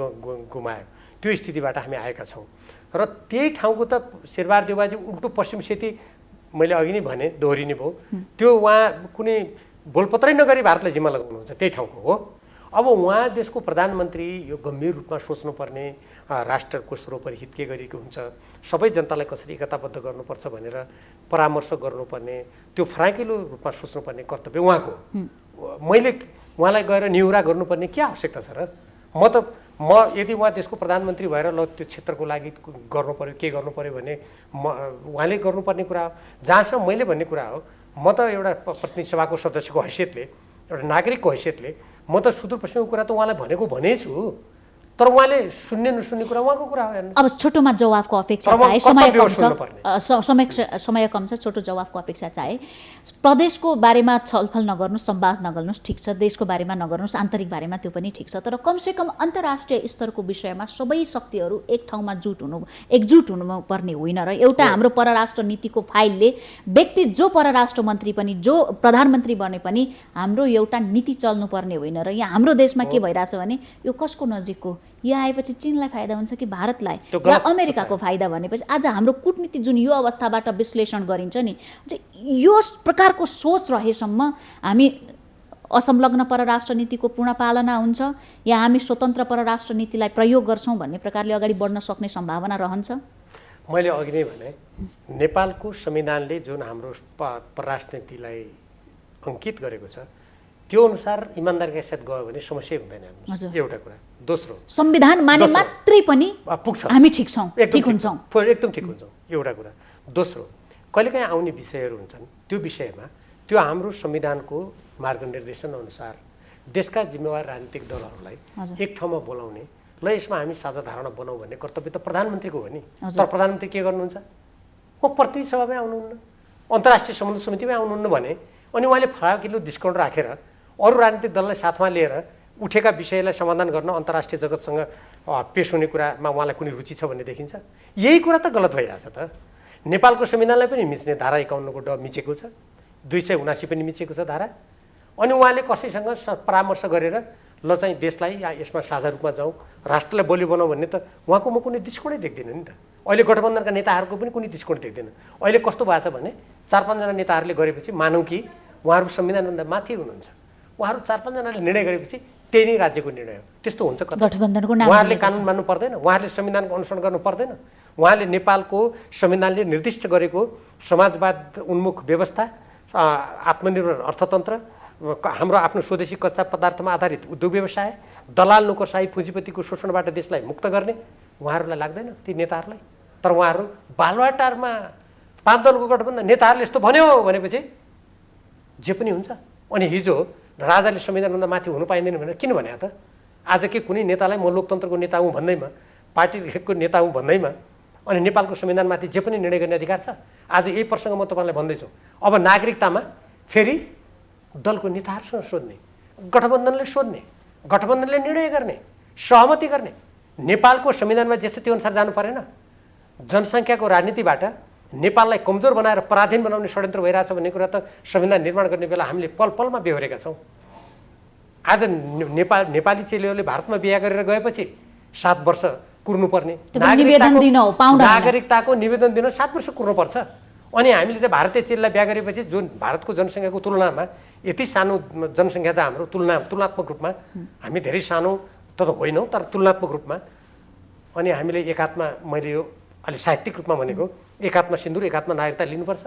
[SPEAKER 1] गुमायो। त्यो स्थितिबाट हामी आएका छौँ र त्यही ठाउँको त शेरबहादुर देउवाजी उल्टो पश्चिम सेती मैले अघि नै भने दोहोरिने भयो, त्यो उहाँ कुनै बोलपत्रै नगरी भारतलाई जिम्मा लगाउनुहुन्छ त्यही ठाउँको हो। अब उहाँ देशको प्रधानमन्त्री यो गम्भीर रूपमा सोच्नुपर्ने राष्ट्रको सर्वोपरि हित के गरेको हुन्छ, सबै जनतालाई कसरी एकताबद्ध गर्नुपर्छ भनेर परामर्श गर्नुपर्ने, त्यो फराकिलो रूपमा सोच्नुपर्ने कर्तव्य उहाँको। मैले उहाँलाई गएर निहुरा गर्नुपर्ने के आवश्यकता छ र? म यदि उहाँ देशको प्रधानमन्त्री भएर ल त्यो क्षेत्रको लागि गर्नु पर्यो के गर्नु पर्यो भने उहाँले गर्नुपर्ने कुरा हो। जहाँसम्म मैले भन्ने कुरा हो, म त एउटा प्रतिनिधि सभाको सदस्यको हैसियतले, एउटा नागरिकको हैसियतले म त सुदूरपश्चिमको कुरा त उहाँलाई भनेको भनेछु, तर उहाँले सुन्ने नसुन्ने कुरा उहाँको कुरा हो।
[SPEAKER 2] अब छोटोमा जवाफको अपेक्षा चाहे, समय कम छ, छोटो जवाफको अपेक्षा चाहे। प्रदेशको बारेमा छलफल नगर्नुहोस्, संवाद नगर्नुहोस्, ठिक छ, देशको बारेमा नगर्नुहोस्, आन्तरिक बारेमा त्यो पनि ठिक छ, तर कमसेकम अन्तर्राष्ट्रिय स्तरको विषयमा सबै शक्तिहरू एक ठाउँमा एकजुट हुनुपर्ने होइन र एउटा हाम्रो परराष्ट्र नीतिको फाइलले व्यक्ति जो परराष्ट्र मन्त्री पनि जो प्रधानमन्त्री बने पनि हाम्रो एउटा नीति चल्नुपर्ने होइन र यहाँ हाम्रो देशमा के भइरहेछ भने यो कसको नजिकको, यहाँ आएपछि चीनलाई फाइदा हुन्छ कि भारतलाई या अमेरिकाको फाइदा भनेपछि आज हाम्रो कूटनीति जुन यो अवस्थाबाट विश्लेषण गरिन्छ नि, यो प्रकारको सोच रहेसम्म हामी असंलग्न परराष्ट्र नीतिको पूर्ण पालना हुन्छ या हामी स्वतन्त्र परराष्ट्र नीतिलाई प्रयोग गर्छौँ भन्ने प्रकारले अगाडि बढ्न सक्ने सम्भावना रहन्छ।
[SPEAKER 1] मैले अघि नै भने नेपालको संविधानले जुन हाम्रो परराष्ट्र नीतिलाई अङ्कित गरेको छ त्यो अनुसार इमान्दारीका साथ गयो भने समस्या हुँदैन। एउटा कुरा। दोस्रो,
[SPEAKER 2] संविधान माने मात्रै पनि
[SPEAKER 1] पुग्छ,
[SPEAKER 2] हामी ठिक छौँ, ठिक हुन्छौँ,
[SPEAKER 1] एकदम ठिक हुन्छौँ, एउटा कुरा। दोस्रो, कहिलेकाहीँ आउने विषयहरू हुन्छन्, त्यो विषयमा त्यो हाम्रो संविधानको मार्गनिर्देशन अनुसार देशका जिम्मेवार राजनीतिक दलहरूलाई एक ठाउँमा बोलाउने, ल यसमा हामी साझा धारणा बनाऊ भन्ने कर्तव्य त प्रधानमन्त्रीको हो नि। तर प्रधानमन्त्री के गर्नुहुन्छ? म प्रतिनिधि सभामै आउनुहुन्न, अन्तर्राष्ट्रिय सम्बन्ध समितिमै आउनुहुन्न भने अनि उहाँले फराकिलो दृष्टिकोण राखेर अरू राजनीतिक दललाई साथमा लिएर उठेका विषयलाई समाधान गर्न अन्तर्राष्ट्रिय जगतसँग पेश हुने कुरामा उहाँलाई कुनै रुचि छ भन्ने देखिन्छ। यही कुरा त गलत भइरहेछ त। नेपालको संविधानलाई पनि मिच्ने धारा 51 को ड मिचेको छ, 279 पनि मिचेको छ धारा। अनि उहाँले कसैसँग परामर्श गरेर ल चाहिँ देशलाई या यसमा साझा रूपमा जाउँ, राष्ट्रलाई बलियो बनाऊ भन्ने त उहाँको म कुनै दृष्टिकोणै देख्दिनँ नि त। अहिले गठबन्धनका नेताहरूको पनि कुनै दृष्टिकोण देख्दैन। अहिले कस्तो भएको छ भने 4-5 जना नेताहरूले गरेपछि मानौँ कि उहाँहरू संविधानभन्दा माथि हुनुहुन्छ, उहाँहरू 4-5 जनाले निर्णय गरेपछि त्यही नै राज्यको निर्णय हो। त्यस्तो हुन्छ कता?
[SPEAKER 2] गठबन्धनको नाम
[SPEAKER 1] उहाँहरूले कानुन मान्नु पर्दैन, उहाँहरूले संविधानको अनुसरण गर्नु पर्दैन। उहाँले नेपालको संविधानले निर्दिष्ट गरेको समाजवाद उन्मुख व्यवस्था, आत्मनिर्भर अर्थतन्त्र, हाम्रो आफ्नो स्वदेशी कच्चा पदार्थमा आधारित उद्योग व्यवसाय, दलाल नोकरशाही पुँजीपतिको शोषणबाट देशलाई मुक्त गर्ने उहाँहरूलाई लाग्दैन ती नेताहरूलाई। तर उहाँहरू बालुवाटारमा 5 दलको गठबन्धन नेताहरूले यस्तो भन्यो भनेपछि जे पनि हुन्छ। अनि हिजो राजाले संविधानभन्दा माथि हुनु पाइँदैन भनेर किन भने त? आज के कुनै नेतालाई म लोकतन्त्रको नेता हुँ भन्दैमा, पार्टीको नेता हुँ भन्दैमा अनि नेपालको संविधानमाथि जे पनि निर्णय गर्ने अधिकार छ? आज यही प्रसङ्ग म तपाईँलाई भन्दैछु। अब नागरिकतामा फेरि दलको नेताहरूसँग सोध्ने, गठबन्धनले सोध्ने, गठबन्धनले निर्णय गर्ने, सहमति गर्ने। नेपालको संविधानमा जे छ त्यो अनुसार जानु परेन? जनसङ्ख्याको राजनीतिबाट नेपाललाई कमजोर बनाएर पराधीन बनाउने षड्यन्त्र भइरहेछ भन्ने कुरा त संविधान निर्माण गर्ने बेला हामीले पल पलमा बेहोरेका छौँ। आज नेपाली चेलीहरूले भारतमा बिहा गरेर गएपछि 7 वर्ष कुर्नुपर्ने, नागरिकताको निवेदन दिन 7 वर्ष कुर्नुपर्छ। अनि हामीले चाहिँ भारतीय चेलीलाई बिहा गरेपछि जुन भारतको जनसङ्ख्याको तुलनामा यति सानो जनसङ्ख्या छ हाम्रो, तुलनात्मक रूपमा हामी धेरै सानो त होइनौँ तर तुलनात्मक रूपमा। अनि हामीले एक हातमा, मैले यो अलि साहित्यिक रूपमा भनेको, एक हातमा सिन्दुर एक हातमा नागरिकता लिनुपर्छ।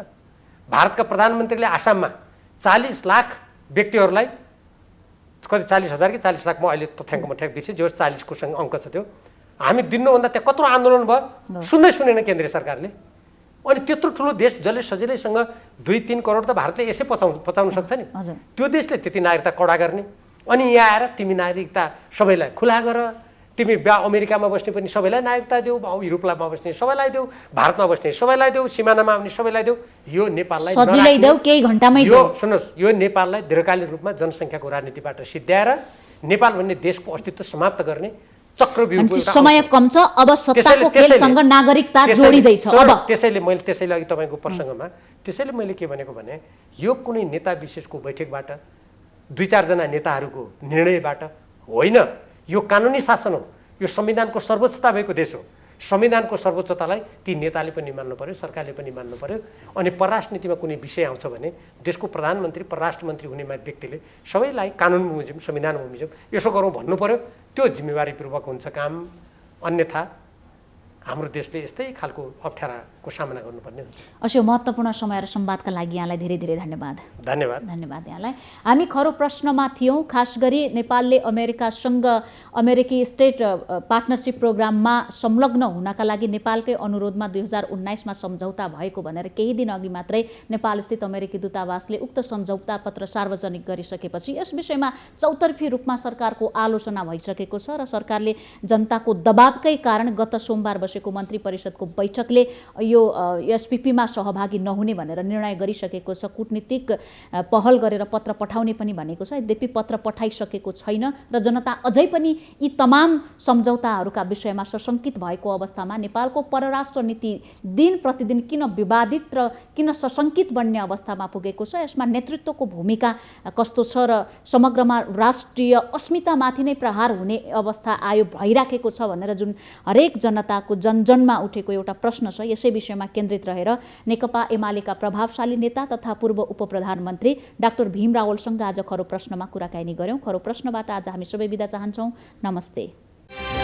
[SPEAKER 1] भारतका प्रधानमन्त्रीले आसाममा 40 लाख व्यक्तिहरूलाई, कति 40,000 कि 40 लाख, म अहिले तथ्याङ्कमा ठ्याक बिर्सेँ, जो 40 को अङ्क छ त्यो, हामी दिनुभन्दा त्यहाँ कत्रो आन्दोलन भयो, सुनेन केन्द्रीय सरकारले। अनि त्यत्रो ठुलो देश जसले सजिलैसँग 2-3 करोड त भारतले यसै पचाउन सक्छ नि, त्यो देशले त्यति नागरिकता कडा गर्ने। अनि यहाँ आएर तिमी नागरिकता सबैलाई खुला गर, तिमी अमेरिकामा बस्ने पनि सबैलाई नागरिकता देऊ, युरोपमा बस्ने सबैलाई देऊ, भारतमा बस्ने सबैलाई देऊ, सिमानामा आउने सबैलाई देऊ। यो नेपाललाई
[SPEAKER 2] सजिलै देऊ, केही घण्टामै देऊ।
[SPEAKER 1] यो सुन्नुहोस्, यो नेपाललाई दीर्घकालीन रूपमा जनसङ्ख्याको राजनीतिबाट सिद्ध्याएर नेपाल भन्ने देशको अस्तित्व समाप्त गर्ने चक्रव्यूहको
[SPEAKER 2] समय कम छ, अब सत्ताको खेलसँग नागरिकता जोडिँदैछ। अब
[SPEAKER 1] त्यसैले अघि तपाईँको प्रसङ्गमा त्यसैले मैले के भनेको भने यो कुनै नेता विशेषको बैठकबाट 2-4 जना नेताहरूको निर्णयबाट होइन, यो कानुनी शासन हो, यो संविधानको सर्वोच्चता भएको देश हो। संविधानको सर्वोच्चतालाई ती नेताले पनि मान्नु पर्यो, सरकारले पनि मान्नु पर्यो। अनि परराष्ट्र नीतिमा कुनै विषय आउँछ भने देशको प्रधानमन्त्री परराष्ट्र मन्त्री हुने व्यक्तिले सबैलाई कानुन बमोजिम संविधान बमोजिम यसो गरौँ भन्नु पर्यो। त्यो जिम्मेवारीपूर्वक हुन्छ काम, अन्यथा हाम्रो देशले यस्तै खालको अप्ठ्याराको सामना गर्नुपर्ने हुन्छ।
[SPEAKER 2] अवश्य महत्त्वपूर्ण समय र संवादका लागि यहाँलाई धेरै धेरै धन्यवाद। धन्यवाद यहाँलाई। हामी खरो प्रश्नमा थियौँ। खास गरी नेपालले अमेरिकासँग अमेरिकी स्टेट पार्टनरसिप प्रोग्राममा संलग्न हुनका लागि नेपालकै अनुरोधमा 2019मा सम्झौता भएको भनेर केही दिन अघि मात्रै नेपालस्थित अमेरिकी दूतावासले उक्त सम्झौता पत्र सार्वजनिक गरिसकेपछि यस विषयमा चौतर्फी रूपमा सरकारको आलोचना भइसकेको छ र सरकारले जनताको दबावकै कारण गत सोमबार बसेको मन्त्री परिषदको बैठकले यो एसपीपीमा सहभागी नहुने भनेर निर्णय गरिसकेको छ। कूटनीतिक पहल गरेर पत्र पठाउने पनि भनेको छ। यद्यपि पत्र पठाइसकेको छैन र जनता अझै पनि यी तमाम सम्झौताहरूका विषयमा सशङ्कित भएको अवस्थामा नेपालको परराष्ट्र नीति दिन प्रतिदिन किन विवादित र किन सशङ्कित बन्ने अवस्थामा पुगेको छ, यसमा नेतृत्वको भूमिका कस्तो छ र समग्रमा राष्ट्रिय अस्मितामाथि नै प्रहार हुने अवस्था भइराखेको छ भनेर जुन हरेक जनताको जनजनमा उठेको एउटा प्रश्न छ, यसै विषयमा केन्द्रित रहेर नेकपा एमालेका प्रभावशाली नेता तथा पूर्व उपप्रधानमन्त्री डाक्टर भीम रावलसँग आज खरो प्रश्नमा कुराकानी गर्यौँ। खरो प्रश्नबाट आज हामी सबै बिदा चाहन्छौँ। नमस्ते।